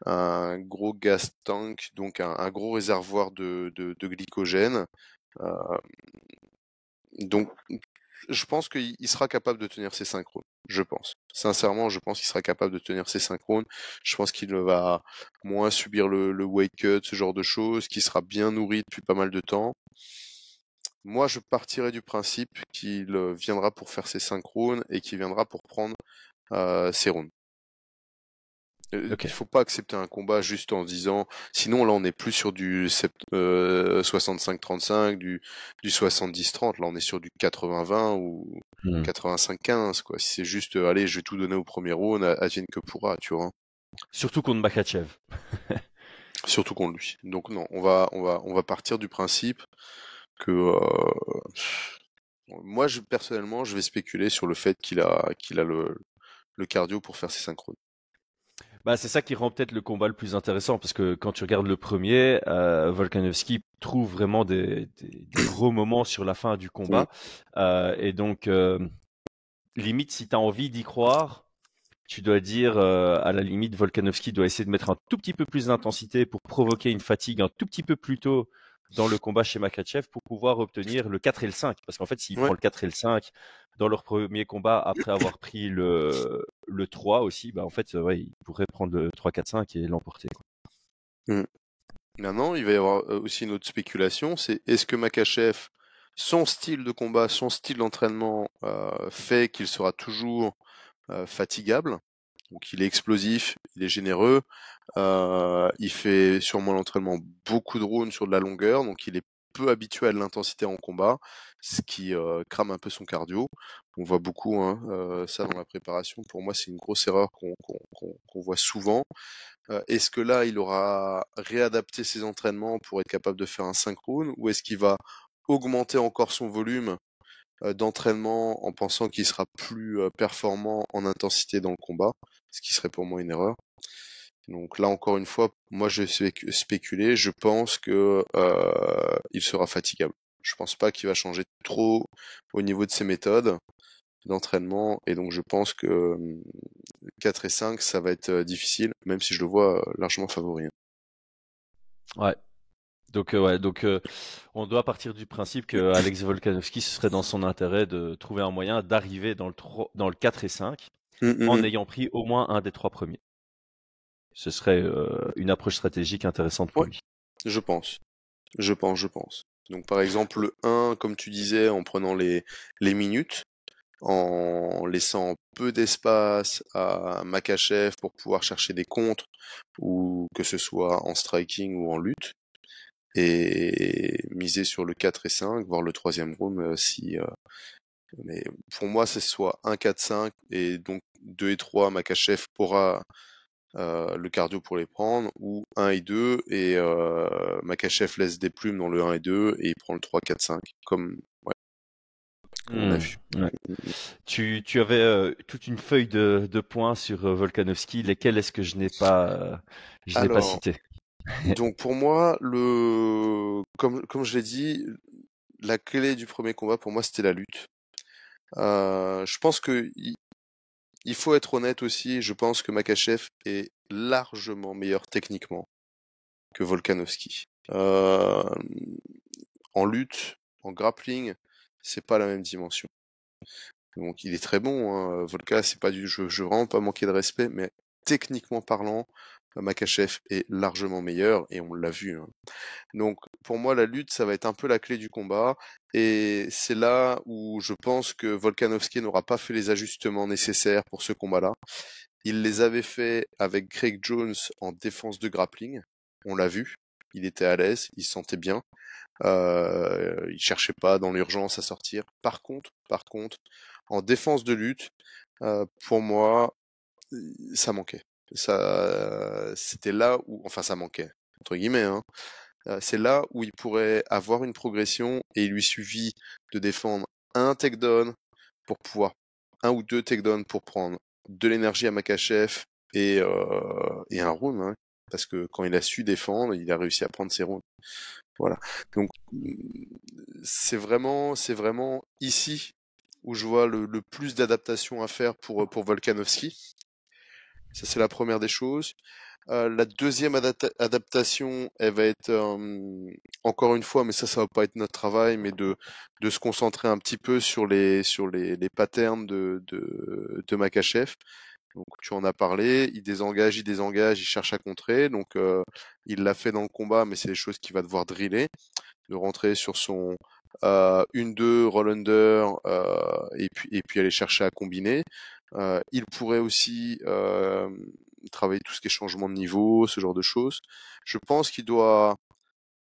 un gros gas tank, donc un gros réservoir de glycogène. Euh, donc, je pense qu'il sera capable de tenir ses synchrones. Je pense. Sincèrement, je pense qu'il sera capable de tenir ses synchrones. Je pense qu'il va moins subir le weight cut, ce genre de choses, qu'il sera bien nourri depuis pas mal de temps. Moi, je partirai du principe qu'il viendra pour faire ses synchrones et qu'il viendra pour prendre ses rounds. Ok. Il faut pas accepter un combat juste en se disant, sinon là on n'est plus sur du 65-35, du 70-30, là on est sur du 80-20 ou Hmm. 85-15 quoi. Si c'est juste, allez, je vais tout donner au premier round, advienne que pourra, tu vois. Surtout contre Makhachev. Surtout contre lui. Donc non, on va partir du principe que moi, personnellement, je vais spéculer sur le fait qu'il a le cardio pour faire ses synchrones. Bah, c'est ça qui rend peut-être le combat le plus intéressant, parce que quand tu regardes le premier, Volkanovski trouve vraiment des gros moments sur la fin du Mm. combat. Et donc, limite, si tu as envie d'y croire, tu dois dire, à la limite, Volkanovski doit essayer de mettre un tout petit peu plus d'intensité pour provoquer une fatigue un tout petit peu plus tôt dans le combat chez Makhachev pour pouvoir obtenir le 4 et le 5. Parce qu'en fait, s'il Ouais. prend le 4 et le 5 dans leur premier combat, après avoir pris le 3 aussi, bah, en fait, ouais, il pourrait prendre le 3, 4, 5 et l'emporter, quoi. Mm. Maintenant, il va y avoir aussi une autre spéculation, c'est est-ce que Makhachev, son style de combat, son style d'entraînement fait qu'il sera toujours fatigable. Donc il est explosif, il est généreux, il fait sûrement l'entraînement beaucoup de rounds sur de la longueur, donc il est peu habitué à de l'intensité en combat, ce qui crame un peu son cardio. On voit beaucoup ça dans la préparation. Pour moi, c'est une grosse erreur qu'on voit souvent. Est-ce que là, il aura réadapté ses entraînements pour être capable de faire un 5 rounds, ou est-ce qu'il va augmenter encore son volume d'entraînement en pensant qu'il sera plus performant en intensité dans le combat, ce qui serait pour moi une erreur. Donc là encore une fois, moi je vais spéculer, je pense que il sera fatigable. Je pense pas qu'il va changer trop au niveau de ses méthodes d'entraînement, et donc je pense que 4 et 5 ça va être difficile, même si je le vois largement favori. Ouais. Donc, ouais, donc on doit partir du principe que Alex Volkanovski, ce serait dans son intérêt de trouver un moyen d'arriver dans le 4 et 5 en ayant pris au moins un des 3 premiers. Ce serait une approche stratégique intéressante pour Ouais, lui. je pense. Je pense. Donc par exemple le 1, comme tu disais, en prenant les minutes, en laissant peu d'espace à Makhachev pour pouvoir chercher des contres, ou que ce soit en striking ou en lutte, et miser sur le 4 et 5, voire le troisième round si... mais pour moi, c'est soit 1, 4, 5, et donc 2 et 3, Makhachev aura le cardio pour les prendre, ou 1 et 2, et Makhachev laisse des plumes dans le 1 et 2, et il prend le 3, 4, 5, comme on a vu. Ouais. Tu avais toute une feuille de points sur Volkanovski. Lesquels est-ce que je n'ai pas Alors, cités? donc pour moi, comme je l'ai dit, la clé du premier combat pour moi c'était la lutte. Je pense que il faut être honnête aussi. Je pense que Makhachev est largement meilleur techniquement que Volkanovski. En lutte, en grappling, c'est pas la même dimension. Donc il est très bon, hein. Volka, c'est pas je veux vraiment pas manquer de respect, mais techniquement parlant, Makhachev est largement meilleur, et on l'a vu, hein. Donc pour moi, la lutte, ça va être un peu la clé du combat, et c'est là où je pense que Volkanovski n'aura pas fait les ajustements nécessaires pour ce combat-là. Il les avait fait avec Craig Jones en défense de grappling, on l'a vu, il était à l'aise, il se sentait bien, il cherchait pas dans l'urgence à sortir. Par contre, en défense de lutte, pour moi, ça manquait. C'était là où, enfin, ça manquait entre guillemets, hein. C'est là où il pourrait avoir une progression, et il lui suffit de défendre un takedown pour pouvoir, un ou deux takedowns pour prendre de l'énergie à Makhachev, et un round, hein, parce que quand il a su défendre, il a réussi à prendre ses rounds. Voilà. Donc c'est vraiment ici où je vois le plus d'adaptation à faire pour Volkanovski. Ça, c'est la première des choses. La deuxième adaptation, elle va être encore une fois, mais ça va pas être notre travail, mais de se concentrer un petit peu sur les patterns de Makhachev. Donc tu en as parlé, il désengage, il cherche à contrer, donc il l'a fait dans le combat, mais c'est des choses qu'il va devoir driller, de rentrer sur son 1-2 roll under, et puis aller chercher à combiner. Il pourrait aussi travailler tout ce qui est changement de niveau, ce genre de choses. Je pense qu'il doit,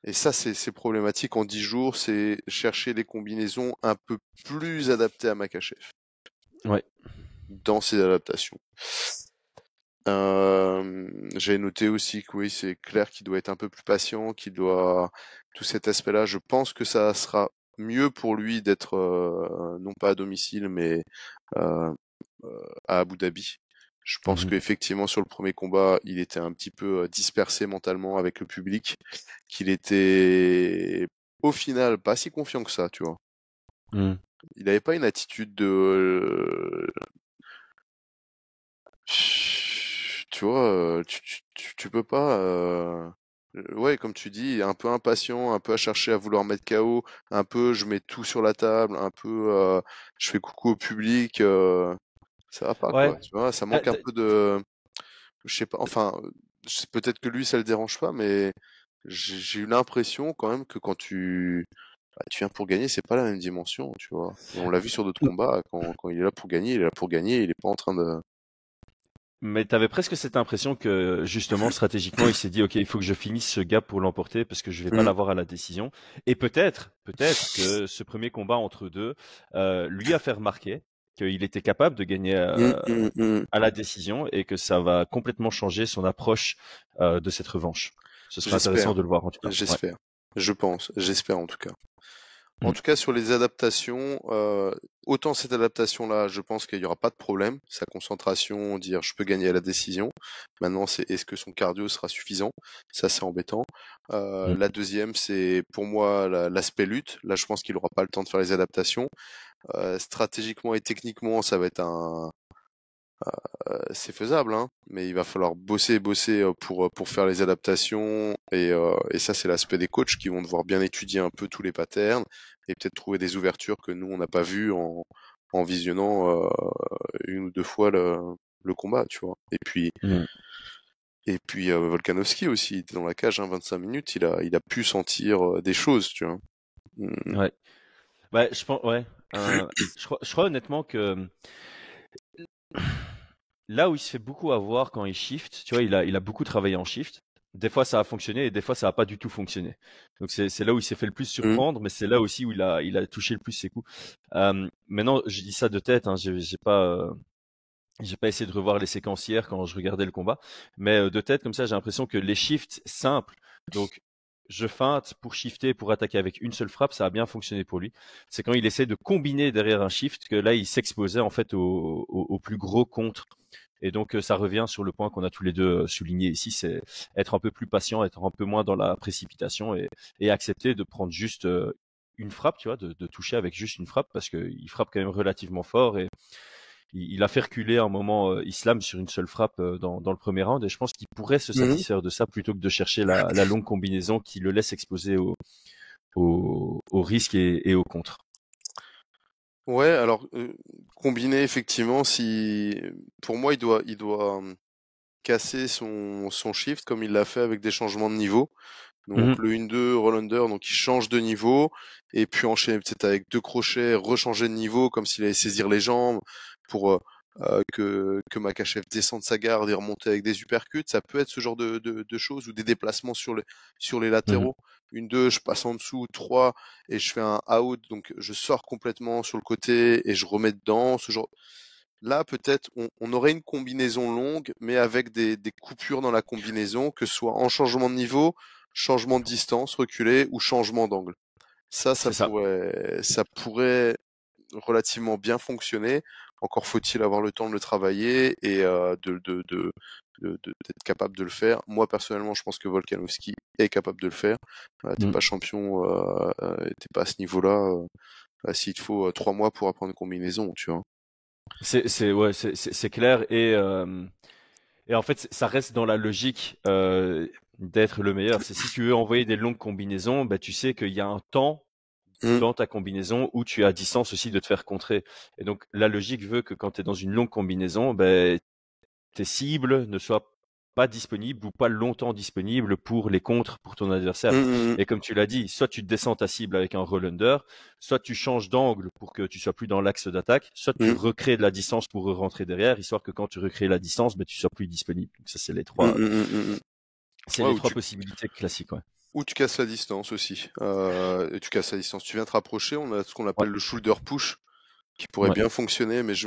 et ça c'est problématique en 10 jours, c'est chercher des combinaisons un peu plus adaptées à Makachev Ouais. dans ses adaptations. J'avais noté aussi que oui, c'est clair qu'il doit être un peu plus patient, qu'il doit tout cet aspect-là. Je pense que ça sera mieux pour lui d'être non pas à domicile, mais euh, à Abu Dhabi. Je pense Mhm. qu'effectivement sur le premier combat, il était un petit peu dispersé mentalement avec le public, qu'il était au final pas si confiant que ça, tu vois. Mhm. Il n'avait pas une attitude de tu vois, tu peux pas, ouais, comme tu dis, un peu impatient, un peu à chercher à vouloir mettre KO, un peu je mets tout sur la table, un peu je fais coucou au public, ça va pas Ouais. quoi, tu vois, ça T'as- manque un t'as- peu de, je sais pas, enfin, peut-être que lui ça le dérange pas, mais j'ai eu l'impression quand même que quand tu viens pour gagner, c'est pas la même dimension, tu vois. Et on l'a vu sur d'autres combats, quand il est là pour gagner, il est là pour gagner, il est pas en train de. Mais t'avais presque cette impression que justement stratégiquement il s'est dit ok il faut que je finisse ce gap pour l'emporter parce que je vais pas Mm, l'avoir à la décision et peut-être que ce premier combat entre deux lui a fait remarquer qu'il était capable de gagner mm, mm, mm. à la décision et que ça va complètement changer son approche de cette revanche. Ce serait J'espère, intéressant de le voir en tout cas. Ouais. j'espère, je pense, j'espère en tout cas. En Mm. tout cas, sur les adaptations, autant cette adaptation-là, je pense qu'il n'y aura pas de problème. Sa concentration, dire je peux gagner à la décision. Maintenant, c'est est-ce que son cardio sera suffisant? Ça, c'est embêtant. Mm. La deuxième, c'est pour moi l'aspect lutte. Là, je pense qu'il n'aura pas le temps de faire les adaptations. Stratégiquement et techniquement, ça va être c'est faisable, hein, mais il va falloir bosser pour faire les adaptations et ça c'est l'aspect des coachs qui vont devoir bien étudier un peu tous les patterns et peut-être trouver des ouvertures que nous on n'a pas vues en visionnant une ou deux fois le combat, tu vois. Mm. Et puis Volkanovski aussi, il était dans la cage, hein, 25 minutes, il a pu sentir des choses, tu vois. Mm. Ouais. Ouais, je pense ouais. Je crois honnêtement que là où il se fait beaucoup avoir quand il shift, tu vois, il a beaucoup travaillé en shift. Des fois, ça a fonctionné et des fois, ça a pas du tout fonctionné. Donc, c'est là où il s'est fait le plus Mm. surprendre, mais c'est là aussi où il a touché le plus ses coups. Maintenant, je dis ça de tête, hein, j'ai pas essayé de revoir les séquences hier quand je regardais le combat, mais de tête, comme ça, j'ai l'impression que les shifts simples, donc, je feinte pour shifter, pour attaquer avec une seule frappe, ça a bien fonctionné pour lui. C'est quand il essaie de combiner derrière un shift que là, il s'exposait en fait au plus gros contre. Et donc, ça revient sur le point qu'on a tous les deux souligné ici, c'est être un peu plus patient, être un peu moins dans la précipitation et accepter de prendre juste une frappe, tu vois, de toucher avec juste une frappe parce qu'il frappe quand même relativement fort et il a fait reculer un moment Islam sur une seule frappe dans le premier round et je pense qu'il pourrait se Mhm. satisfaire de ça plutôt que de chercher la longue combinaison qui le laisse exposer au risque et au contre. Ouais, alors combiner effectivement, si pour moi il doit casser son shift comme il l'a fait avec des changements de niveau. Donc Mhm. le 1-2 roll under, donc il change de niveau et puis enchaîner peut-être avec deux crochets, rechanger de niveau comme s'il allait saisir les jambes pour que Makachev descende sa garde et remonter avec des uppercuts. Ça peut être ce genre de choses ou des déplacements sur les Mhm. latéraux. 1-2, je passe en dessous, 3 et je fais un out, donc je sors complètement sur le côté et je remets dedans. Ce genre. Là, peut-être, on aurait une combinaison longue, mais avec des coupures dans la combinaison, que ce soit en changement de niveau, changement de distance, reculer ou changement d'angle. Ça, ça C'est ça. pourrait, ça pourrait relativement bien fonctionner. Encore faut-il avoir le temps de le travailler et d'être capable de le faire. Moi, personnellement, je pense que Volkanovski est capable de le faire. T'es Mhm. pas champion, t'es pas à ce niveau-là. S'il te faut 3 mois pour apprendre une combinaison, tu vois. Ouais, c'est clair et en fait ça reste dans la logique d'être le meilleur. C'est si tu veux envoyer des longues combinaisons, bah tu sais qu'il y a un temps Mm, dans ta combinaison où tu as distance aussi de te faire contrer. Et donc la logique veut que quand tu es dans une longue combinaison, ben tes cibles ne soient pas disponible ou pas longtemps disponible pour les contres pour ton adversaire. Et comme tu l'as dit, soit tu descends ta cible avec un roll under, soit tu changes d'angle pour que tu sois plus dans l'axe d'attaque, soit tu recrées de la distance pour rentrer derrière, histoire que quand tu recrées la distance, tu sois plus disponible. Donc ça, c'est les trois, possibilités classiques. Ouais. Ou tu casses la distance aussi. Et tu casses la distance. Tu viens te rapprocher. On a ce qu'on appelle le shoulder push, qui pourrait bien fonctionner, mais je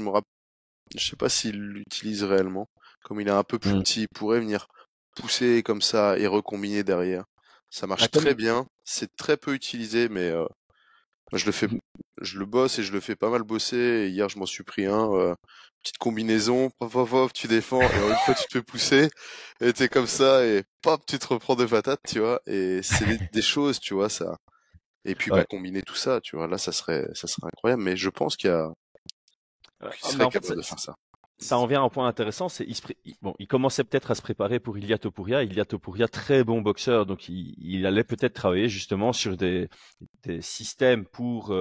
sais pas s'il l'utilise réellement. Comme il est un peu plus petit, il pourrait venir pousser comme ça et recombiner derrière. Ça marche très bien. C'est très peu utilisé, mais moi, je le bosse et je le fais pas mal bosser. Et hier, je m'en suis pris petite combinaison, pop, tu défends, et une fois tu te fais pousser, et t'es comme ça, et pop, tu te reprends de patates, tu vois, et c'est des choses, tu vois, ça. Et puis, combiner tout ça, tu vois, là, ça serait incroyable, mais je pense qu'il serait capable de faire ça. Ça en vient à un point intéressant, c'est il commençait peut-être à se préparer pour Ilia Topuria. Ilia Topuria, très bon boxeur, donc il allait peut-être travailler justement sur des systèmes pour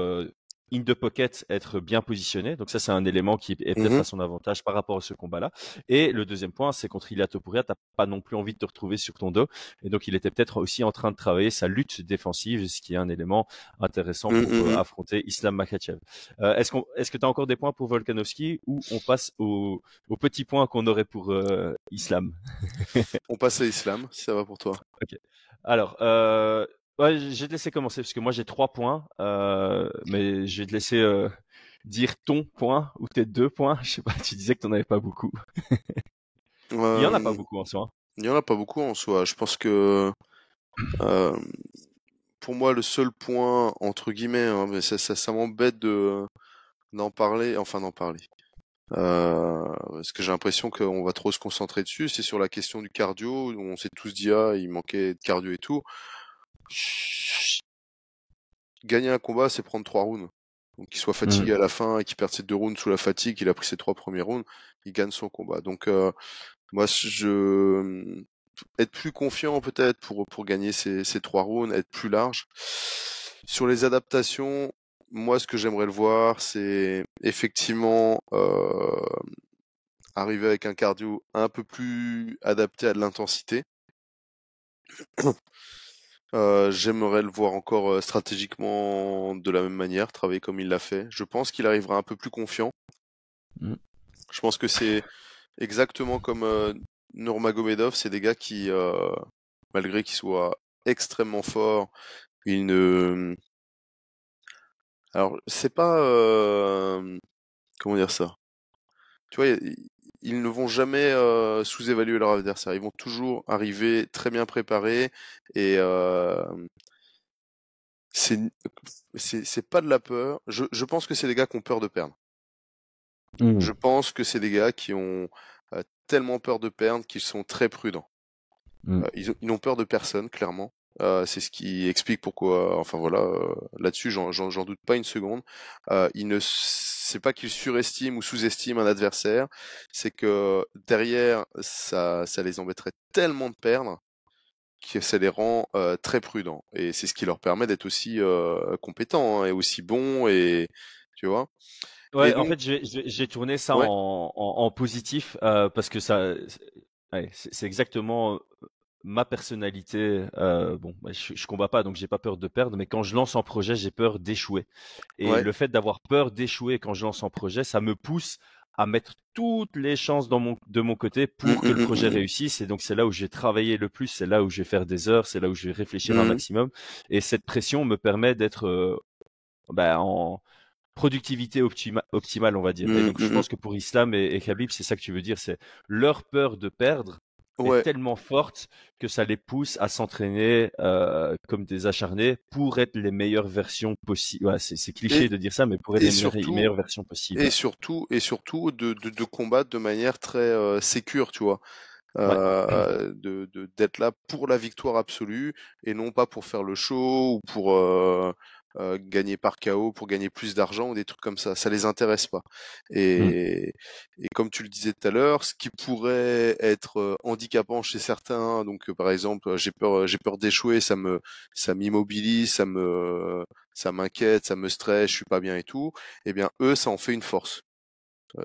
in the pocket être bien positionné. Donc ça, c'est un élément qui est peut-être à son avantage par rapport à ce combat-là. Et le deuxième point, c'est contre Ilia Topuria, t'as pas non plus envie de te retrouver sur ton dos. Et donc il était peut-être aussi en train de travailler sa lutte défensive, ce qui est un élément intéressant pour affronter Islam Makhachev. Est-ce que tu as encore des points pour Volkanovski ou on passe au petit point qu'on aurait pour Islam? On passe à Islam, si ça va pour toi. Ok. Alors, je vais te laisser commencer parce que moi j'ai 3 points, mais je vais te laisser dire ton point ou tes 2 points. Je sais pas, tu disais que tu n'en avais pas beaucoup. Il y en a pas beaucoup en soi. Il y en a pas beaucoup en soi. Je pense que pour moi le seul point entre guillemets, mais ça m'embête d'en parler, parce que j'ai l'impression qu'on va trop se concentrer dessus. C'est sur la question du cardio, où on s'est tous dit il manquait de cardio et tout. Gagner un combat, c'est prendre 3 rounds. Donc qu'il soit fatigué à la fin et qu'il perde ses 2 rounds sous la fatigue, il a pris ses 3 premiers rounds, il gagne son combat. Donc moi être plus confiant peut-être pour gagner ces 3 rounds, être plus large. Sur les adaptations, moi ce que j'aimerais le voir, c'est effectivement arriver avec un cardio un peu plus adapté à de l'intensité. J'aimerais le voir encore stratégiquement de la même manière, travailler comme il l'a fait. Je pense qu'il arrivera un peu plus confiant. Je pense que c'est exactement comme Nurmagomedov, c'est des gars qui, malgré qu'ils soient extrêmement forts, ils ne... Alors, c'est pas... Comment dire ça? Tu vois, ils ne vont jamais sous-évaluer leur adversaire. Ils vont toujours arriver très bien préparés et c'est pas de la peur. Je pense que c'est des gars qui ont peur de perdre. Je pense que c'est des gars qui ont tellement peur de perdre qu'ils sont très prudents. Ils n'ont peur de personne, clairement. C'est ce qui explique pourquoi. Enfin voilà, là-dessus, j'en doute pas une seconde. C'est pas qu'ils surestiment ou sous-estiment un adversaire, c'est que derrière, ça les embêterait tellement de perdre que ça les rend très prudents. Et c'est ce qui leur permet d'être aussi compétents et aussi bons et tu vois. Ouais, donc... en fait, j'ai tourné ça en positif parce que ça, c'est exactement ma personnalité. Je combats pas, donc j'ai pas peur de perdre, mais quand je lance en projet, j'ai peur d'échouer. Et le fait d'avoir peur d'échouer quand je lance en projet, ça me pousse à mettre toutes les chances de mon côté pour que le projet réussisse. Et donc, c'est là où j'ai travaillé le plus, c'est là où je vais faire des heures, c'est là où je vais réfléchir un maximum. Et cette pression me permet d'être en productivité optimale, on va dire. Et donc, je pense que pour Islam et Khabib, c'est ça que tu veux dire, c'est leur peur de perdre est tellement forte que ça les pousse à s'entraîner comme des acharnés pour être les meilleures versions possibles. Ouais, c'est cliché de dire ça, mais pour être les meilleures versions possibles. Et surtout de combattre de manière très sécure, tu vois. D'être là pour la victoire absolue et non pas pour faire le show ou pour gagner par KO, pour gagner plus d'argent ou des trucs comme ça les intéresse pas. Et comme tu le disais tout à l'heure, ce qui pourrait être handicapant chez certains, donc par exemple j'ai peur d'échouer, ça m'immobilise, ça m'inquiète, ça me stresse, je suis pas bien et tout, eh bien eux ça en fait une force.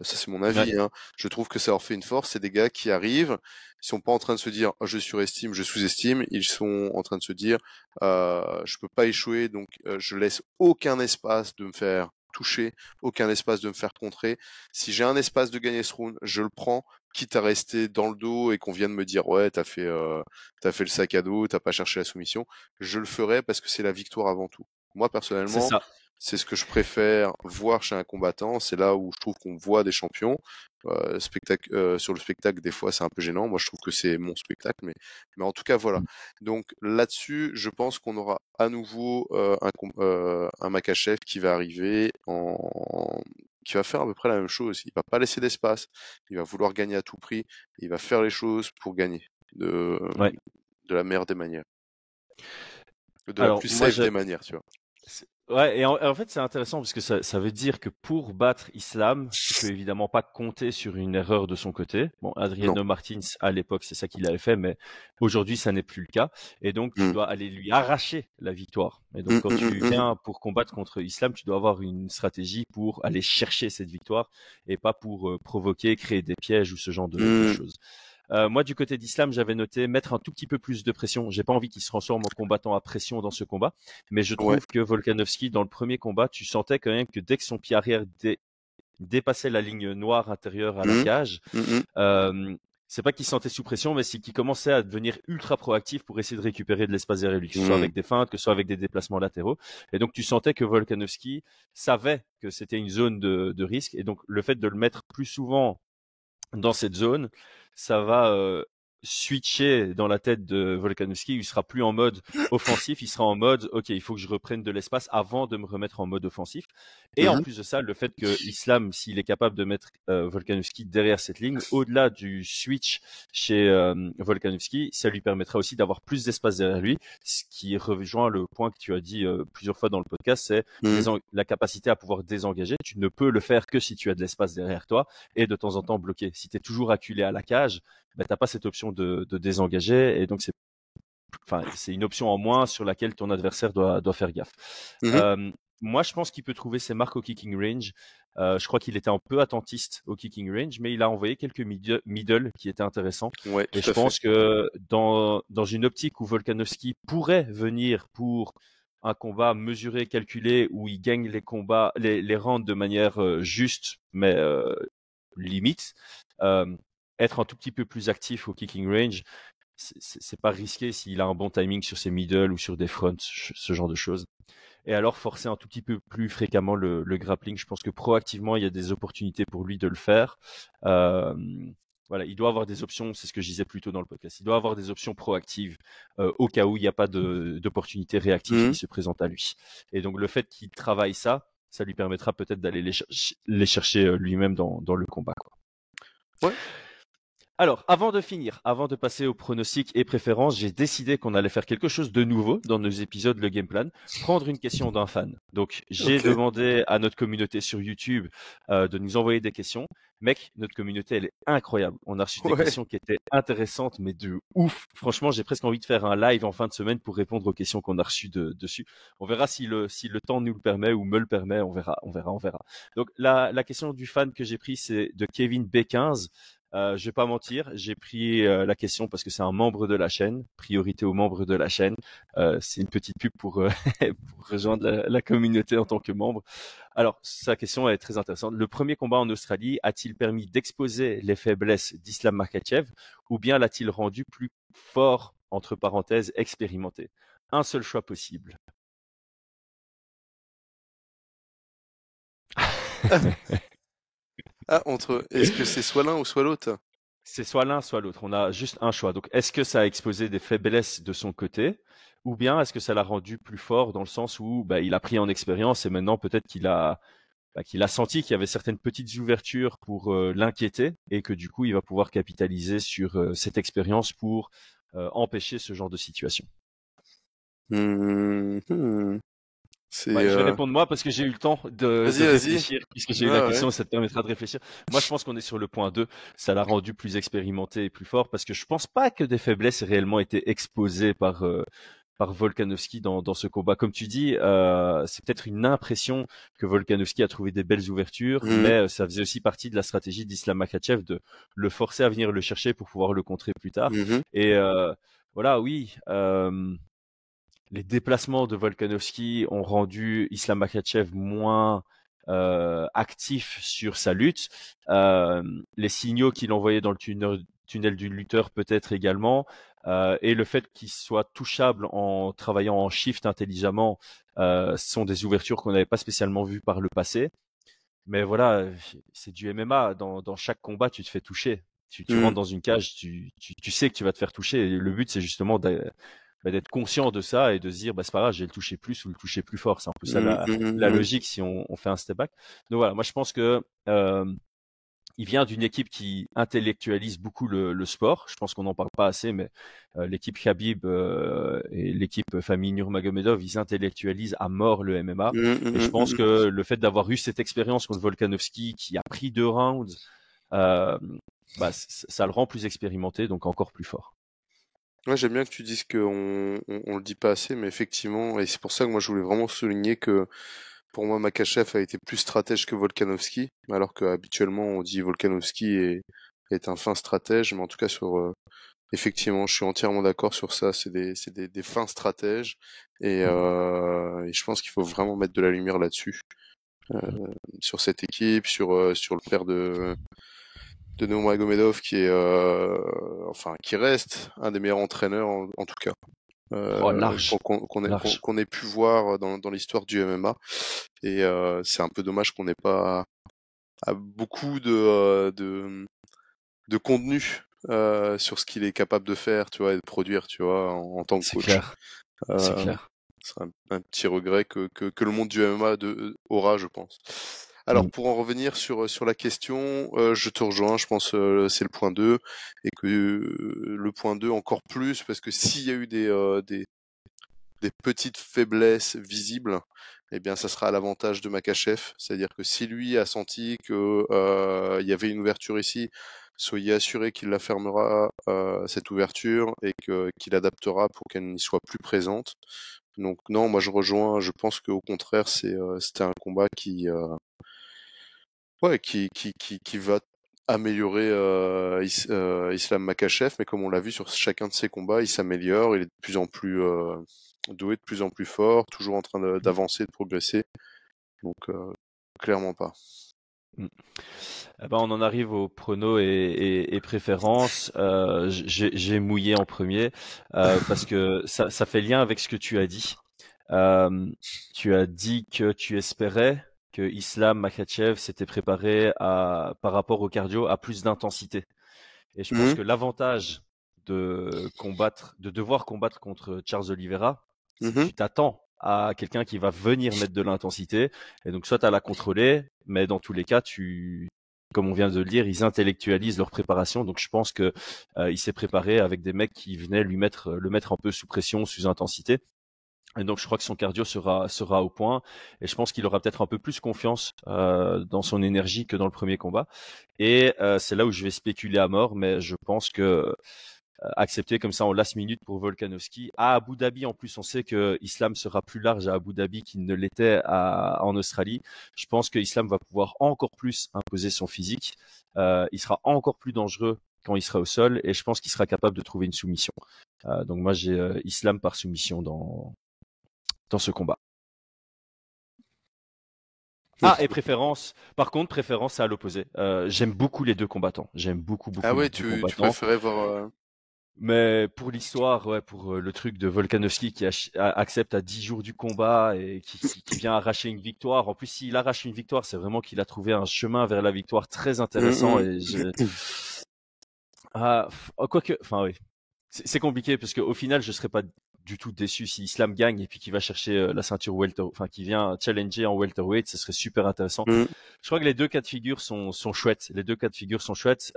Ça c'est mon avis, hein. Je trouve que ça leur fait une force. C'est des gars qui arrivent, ils sont pas en train de se dire, oh, je surestime, je sous-estime. Ils sont en train de se dire, je peux pas échouer, donc je laisse aucun espace de me faire toucher, aucun espace de me faire contrer. Si j'ai un espace de gagner ce round, je le prends, quitte à rester dans le dos et qu'on vienne me dire, ouais, t'as fait le sac à dos, t'as pas cherché la soumission. Je le ferai parce que c'est la victoire avant tout. Moi, C'est personnellement, ça. c'est ce que je préfère voir chez un combattant. C'est là où je trouve qu'on voit des champions. Sur le spectacle, des fois, c'est un peu gênant. Moi, je trouve que c'est mon spectacle, mais en tout cas, voilà. Donc là-dessus, je pense qu'on aura à nouveau un Makhachev qui va arriver qui va faire à peu près la même chose. Il va pas laisser d'espace. Il va vouloir gagner à tout prix. Il va faire les choses pour gagner de Ouais. la meilleure des manières, de la Alors, plus moi, safe des manières, tu vois. Ouais, et en fait, c'est intéressant parce que ça veut dire que pour battre Islam, tu peux évidemment pas compter sur une erreur de son côté. Bon, Adriano Martins, à l'époque, c'est ça qu'il avait fait, mais aujourd'hui, ça n'est plus le cas. Et donc, tu dois aller lui arracher la victoire. Et donc, quand tu viens pour combattre contre Islam, tu dois avoir une stratégie pour aller chercher cette victoire et pas pour provoquer, créer des pièges ou ce genre de choses. Moi, du côté d'Islam, j'avais noté mettre un tout petit peu plus de pression. J'ai pas envie qu'il se transforme en combattant à pression dans ce combat, mais je trouve que Volkanovski, dans le premier combat, tu sentais quand même que dès que son pied arrière dépassait la ligne noire intérieure à la cage, c'est pas qu'il se sentait sous pression, mais c'est qu'il commençait à devenir ultra proactif pour essayer de récupérer de l'espace derrière lui, que ce soit avec des feintes, que ce soit avec des déplacements latéraux. Et donc, tu sentais que Volkanovski savait que c'était une zone de risque. Et donc, le fait de le mettre plus souvent dans cette zone, ça va switcher dans la tête de Volkanovski. Il sera plus en mode offensif, il sera en mode ok, il faut que je reprenne de l'espace avant de me remettre en mode offensif. Et en plus de ça, le fait que Islam, s'il est capable de mettre Volkanovski derrière cette ligne, au-delà du switch chez Volkanovski, ça lui permettra aussi d'avoir plus d'espace derrière lui, ce qui rejoint le point que tu as dit plusieurs fois dans le podcast, c'est la capacité à pouvoir désengager. Tu ne peux le faire que si tu as de l'espace derrière toi et de temps en temps bloqué. Si tu es toujours acculé à la cage, ben, t'as pas cette option de désengager, et donc c'est une option en moins sur laquelle ton adversaire doit faire gaffe. Moi, je pense qu'il peut trouver ses marques au kicking range. Je crois qu'il était un peu attentiste au kicking range, mais il a envoyé quelques middle qui étaient intéressants. Ouais, et je pense que dans une optique où Volkanovski pourrait venir pour un combat mesuré, calculé, où il gagne les combats, les rounds de manière juste, mais limite, être un tout petit peu plus actif au kicking range, c'est pas risqué s'il a un bon timing sur ses middle ou sur des fronts, ce genre de choses. Et alors forcer un tout petit peu plus fréquemment le grappling, je pense que proactivement il y a des opportunités pour lui de le faire. Voilà, il doit avoir des options, c'est ce que je disais plus tôt dans le podcast, il doit avoir des options proactives au cas où il n'y a pas d'opportunité réactive qui se présente à lui. Et donc le fait qu'il travaille ça lui permettra peut-être d'aller les chercher lui-même dans le combat, quoi. Ouais. Alors, avant de finir, avant de passer aux pronostics et préférences, j'ai décidé qu'on allait faire quelque chose de nouveau dans nos épisodes Le Game Plan, prendre une question d'un fan. Donc, j'ai demandé à notre communauté sur YouTube de nous envoyer des questions. Mec, notre communauté, elle est incroyable. On a reçu des questions qui étaient intéressantes, mais de ouf. Franchement, j'ai presque envie de faire un live en fin de semaine pour répondre aux questions qu'on a reçues dessus. On verra si le temps nous le permet ou me le permet. On verra. Donc, la question du fan que j'ai pris, c'est de Kevin B15. Je vais pas mentir, j'ai pris la question parce que c'est un membre de la chaîne, priorité aux membres de la chaîne. C'est une petite pub pour rejoindre la communauté en tant que membre. Alors, sa question est très intéressante. Le premier combat en Australie a-t-il permis d'exposer les faiblesses d'Islam Makhachev ou bien l'a-t-il rendu plus fort, entre parenthèses, expérimenté? Un seul choix possible. Est-ce que c'est soit l'un ou soit l'autre? C'est soit l'un, soit l'autre. On a juste un choix. Donc, est-ce que ça a exposé des faiblesses de son côté, ou bien est-ce que ça l'a rendu plus fort dans le sens où il a pris en expérience et maintenant peut-être qu'il a senti qu'il y avait certaines petites ouvertures pour l'inquiéter et que du coup il va pouvoir capitaliser sur cette expérience pour empêcher ce genre de situation. Je vais répondre moi parce que j'ai eu le temps de réfléchir, puisque j'ai eu la question, ça te permettra de réfléchir. Moi, je pense qu'on est sur le point 2. Ça l'a rendu plus expérimenté et plus fort parce que je pense pas que des faiblesses aient réellement été exposées par par Volkanovski dans ce combat. Comme tu dis, c'est peut-être une impression que Volkanovski a trouvé des belles ouvertures, mais ça faisait aussi partie de la stratégie d'Islam Makhachev de le forcer à venir le chercher pour pouvoir le contrer plus tard. Et voilà, oui. Les déplacements de Volkanovski ont rendu Islam Makhachev moins actif sur sa lutte. Les signaux qu'il envoyait dans le tunnel du lutteur peut-être également, et le fait qu'il soit touchable en travaillant en shift intelligemment, sont des ouvertures qu'on n'avait pas spécialement vues par le passé. Mais voilà, c'est du MMA. Dans chaque combat, tu te fais toucher. Tu rentres dans une cage, tu sais que tu vas te faire toucher. Et le but, c'est justement d'être conscient de ça et de se dire c'est pas grave, j'ai le toucher plus ou le toucher plus fort. C'est un peu ça la logique si on fait un step back. Donc voilà, moi je pense que il vient d'une équipe qui intellectualise beaucoup le sport. Je pense qu'on n'en parle pas assez, mais l'équipe Khabib et l'équipe famille Nurmagomedov, ils intellectualisent à mort le MMA. Et je pense que le fait d'avoir eu cette expérience contre Volkanovski qui a pris 2 rounds, ça le rend plus expérimenté, donc encore plus fort. Ouais, j'aime bien que tu dises qu'on on le dit pas assez, mais effectivement, et c'est pour ça que moi je voulais vraiment souligner que pour moi Makhachev a été plus stratège que Volkanovski, alors qu'habituellement on dit Volkanovski est un fin stratège, mais en tout cas effectivement, je suis entièrement d'accord sur ça, c'est des fins stratèges, et je pense qu'il faut vraiment mettre de la lumière là-dessus, sur cette équipe, sur le père de Nurmagomedov qui qui reste un des meilleurs entraîneurs en tout cas qu'on ait pu voir dans l'histoire du MMA, et c'est un peu dommage qu'on n'ait pas beaucoup de contenu sur ce qu'il est capable de faire, tu vois, et de produire, tu vois, en tant que coach. C'est clair. C'est un petit regret que le monde du MMA aura, je pense. Alors, pour en revenir sur la question, je te rejoins, je pense c'est le point 2, et que le point 2 encore plus, parce que s'il y a eu des petites faiblesses visibles, eh bien ça sera à l'avantage de Makhachev, c'est-à-dire que si lui a senti que il y avait une ouverture ici, soyez assuré qu'il la fermera, cette ouverture, et qu'il adaptera pour qu'elle n'y soit plus présente. Donc non, moi je rejoins, je pense qu'au contraire c'était un combat qui va améliorer Islam Makhachev, mais comme on l'a vu sur chacun de ses combats, il s'améliore, il est de plus en plus doué, de plus en plus fort, toujours en train d'avancer, de progresser. Donc clairement pas. On en arrive aux pronos et préférences. J'ai mouillé en premier parce que ça fait lien avec ce que tu as dit. Tu as dit que tu espérais que Islam Makhachev s'était préparé par rapport au cardio à plus d'intensité. Et je pense que l'avantage de devoir combattre contre Charles Oliveira, c'est que tu t'attends à quelqu'un qui va venir mettre de l'intensité. Et donc, soit tu as la contrôler, mais dans tous les cas, comme on vient de le dire, ils intellectualisent leur préparation. Donc, je pense que il s'est préparé avec des mecs qui venaient le mettre un peu sous pression, sous intensité. Et donc, je crois que son cardio sera au point, et je pense qu'il aura peut-être un peu plus confiance dans son énergie que dans le premier combat. Et c'est là où je vais spéculer à mort, mais je pense que accepter comme ça en last minute pour Volkanovski à Abu Dhabi, en plus, on sait que Islam sera plus large à Abu Dhabi qu'il ne l'était en Australie. Je pense que Islam va pouvoir encore plus imposer son physique. Il sera encore plus dangereux quand il sera au sol, et je pense qu'il sera capable de trouver une soumission. Donc moi, j'ai Islam par soumission dans ce combat. Et préférence. Par contre, préférence à l'opposé. J'aime beaucoup les deux combattants. J'aime beaucoup Ah ouais, les deux combattants. Tu préférais voir. Mais pour l'histoire, ouais, pour le truc de Volkanovski qui accepte à 10 jours du combat et qui vient arracher une victoire. En plus, s'il arrache une victoire, c'est vraiment qu'il a trouvé un chemin vers la victoire très intéressant. Et quoique, enfin oui, c'est compliqué parce qu'au final, je serais pas du tout déçu si Islam gagne et puis qu'il va chercher la ceinture qui vient challenger en welterweight, ce serait super intéressant. Je crois que les deux cas de figure sont chouettes. Les deux cas de figure sont chouettes.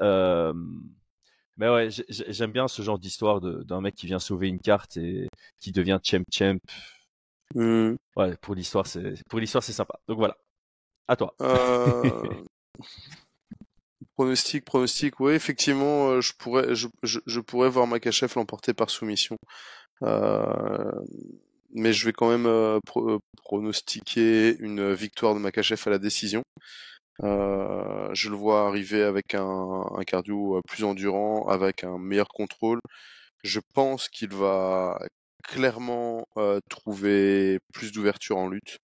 Mais ouais, j'aime bien ce genre d'histoire d'un mec qui vient sauver une carte et qui devient champ. Ouais, pour l'histoire, c'est sympa. Donc voilà. À toi. Pronostic, ouais, effectivement, je pourrais voir Makhachev l'emporter par soumission. Mais je vais quand même pronostiquer une victoire de Makhachev à la décision. Je le vois arriver avec un cardio plus endurant, avec un meilleur contrôle. Je pense qu'il va clairement trouver plus d'ouverture en lutte,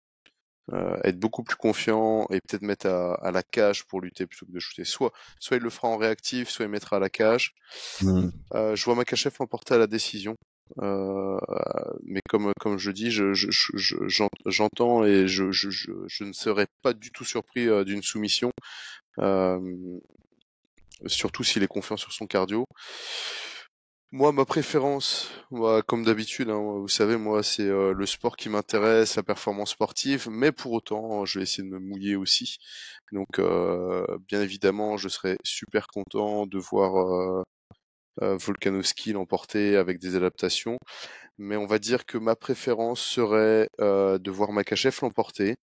être beaucoup plus confiant et peut-être mettre à la cage pour lutter plutôt que de shooter. Soit il le fera en réactif, soit il mettra à la cage. Je vois Makhachev l'emporter à la décision. Mais comme je dis, j'entends et je ne serais pas du tout surpris d'une soumission, surtout s'il est confiant sur son cardio. Moi, ma préférence, comme d'habitude, hein, vous savez, moi, c'est le sport qui m'intéresse, la performance sportive, mais pour autant, je vais essayer de me mouiller aussi. Donc, bien évidemment, je serais super content de voir Volkanovski l'emporter avec des adaptations, mais on va dire que ma préférence serait de voir Makhachev l'emporter.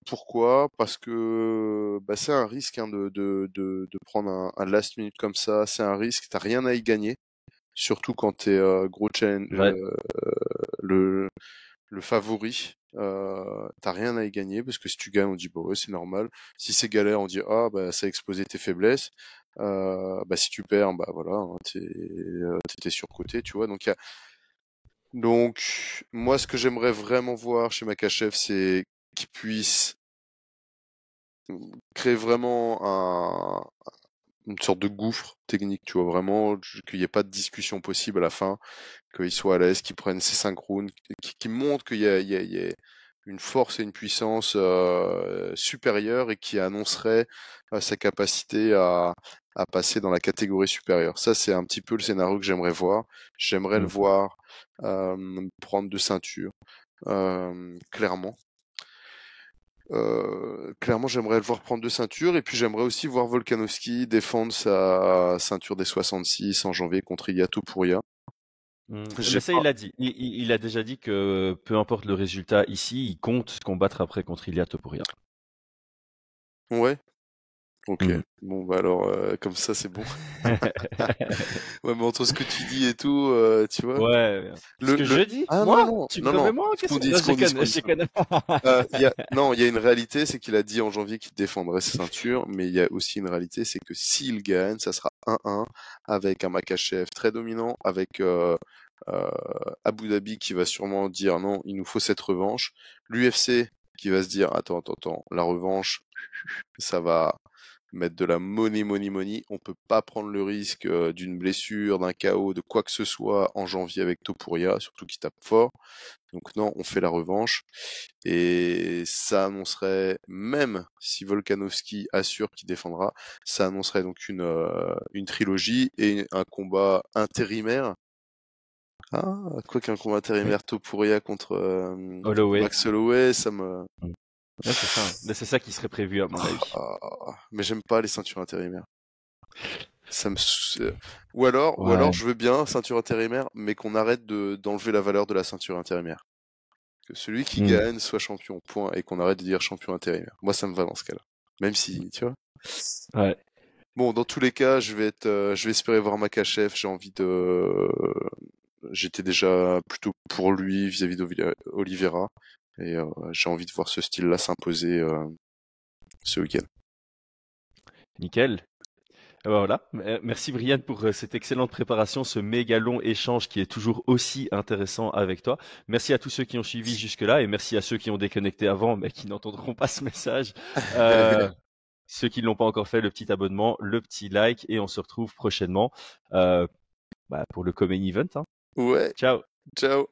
Pourquoi? Parce que c'est un risque hein, de prendre un last minute comme ça, c'est un risque, t'as rien à y gagner, surtout quand t'es gros challenge, Ouais. le favori, t'as rien à y gagner parce que si tu gagnes on dit bah ouais c'est normal, si c'est galère on dit ah bah ça a exposé tes faiblesses, si tu perds bah voilà hein, t'étais surcoté tu vois donc moi ce que j'aimerais vraiment voir chez Makhachev c'est qu'il puisse créer vraiment une sorte de gouffre technique, tu vois, vraiment, qu'il n'y ait pas de discussion possible à la fin, qu'il soit à l'aise, qu'il prenne ses 5 rounds, qu'il montre qu'il y a une force et une puissance supérieure et qui annoncerait sa capacité à passer dans la catégorie supérieure. Ça, c'est un petit peu le scénario que j'aimerais voir. J'aimerais le voir prendre de ceinture, clairement. Clairement, j'aimerais le voir prendre 2 ceintures et puis j'aimerais aussi voir Volkanovski défendre sa ceinture des 66 en janvier contre Ilia Topuria. Mais ça, il l'a dit. Il a déjà dit que peu importe le résultat ici, il compte combattre après contre Ilia Topuria. Ouais. Ok. Bon, bah alors, comme ça, c'est bon. Ouais, mais entre ce que tu dis et tout, tu vois. Ouais. Ce que je dis? Ah moi? non. Tu me connais moi? Ce qu'on dit. Il y a une réalité, c'est qu'il a dit en janvier qu'il défendrait ses ceintures, mais il y a aussi une réalité, c'est que s'il gagne, ça sera 1-1 avec un Makhachev très dominant, avec Abu Dhabi qui va sûrement dire non, il nous faut cette revanche. L'UFC qui va se dire attends, la revanche, ça va mettre de la money. On peut pas prendre le risque d'une blessure, d'un KO, de quoi que ce soit en janvier avec Topuria, surtout qu'il tape fort. Donc non, on fait la revanche. Et ça annoncerait, même si Volkanovski assure qu'il défendra, ça annoncerait donc une trilogie et un combat intérimaire. Ah, quoi qu'un combat intérimaire Topuria contre Max Holloway, ça me... Ouais, c'est ça. Mais c'est ça qui serait prévu à mon avis. Mais j'aime pas les ceintures intérimaires. Ça me... Ou alors je veux bien ceinture intérimaire, mais qu'on arrête d'enlever la valeur de la ceinture intérimaire. Que celui qui gagne soit champion, point, et qu'on arrête de dire champion intérimaire. Moi, ça me va dans ce cas-là. Même si, tu vois. Ouais. Bon, dans tous les cas, je vais espérer voir Makhachev. J'étais déjà plutôt pour lui vis-à-vis d'Oliveira. Et j'ai envie de voir ce style-là s'imposer ce week-end. Nickel. Voilà. Merci Brian pour cette excellente préparation, ce méga long échange qui est toujours aussi intéressant avec toi. Merci à tous ceux qui ont suivi jusque-là et merci à ceux qui ont déconnecté avant mais qui n'entendront pas ce message. Ceux qui ne l'ont pas encore fait, le petit abonnement, le petit like et on se retrouve prochainement pour le Common Event. Hein. Ouais. Ciao. Ciao.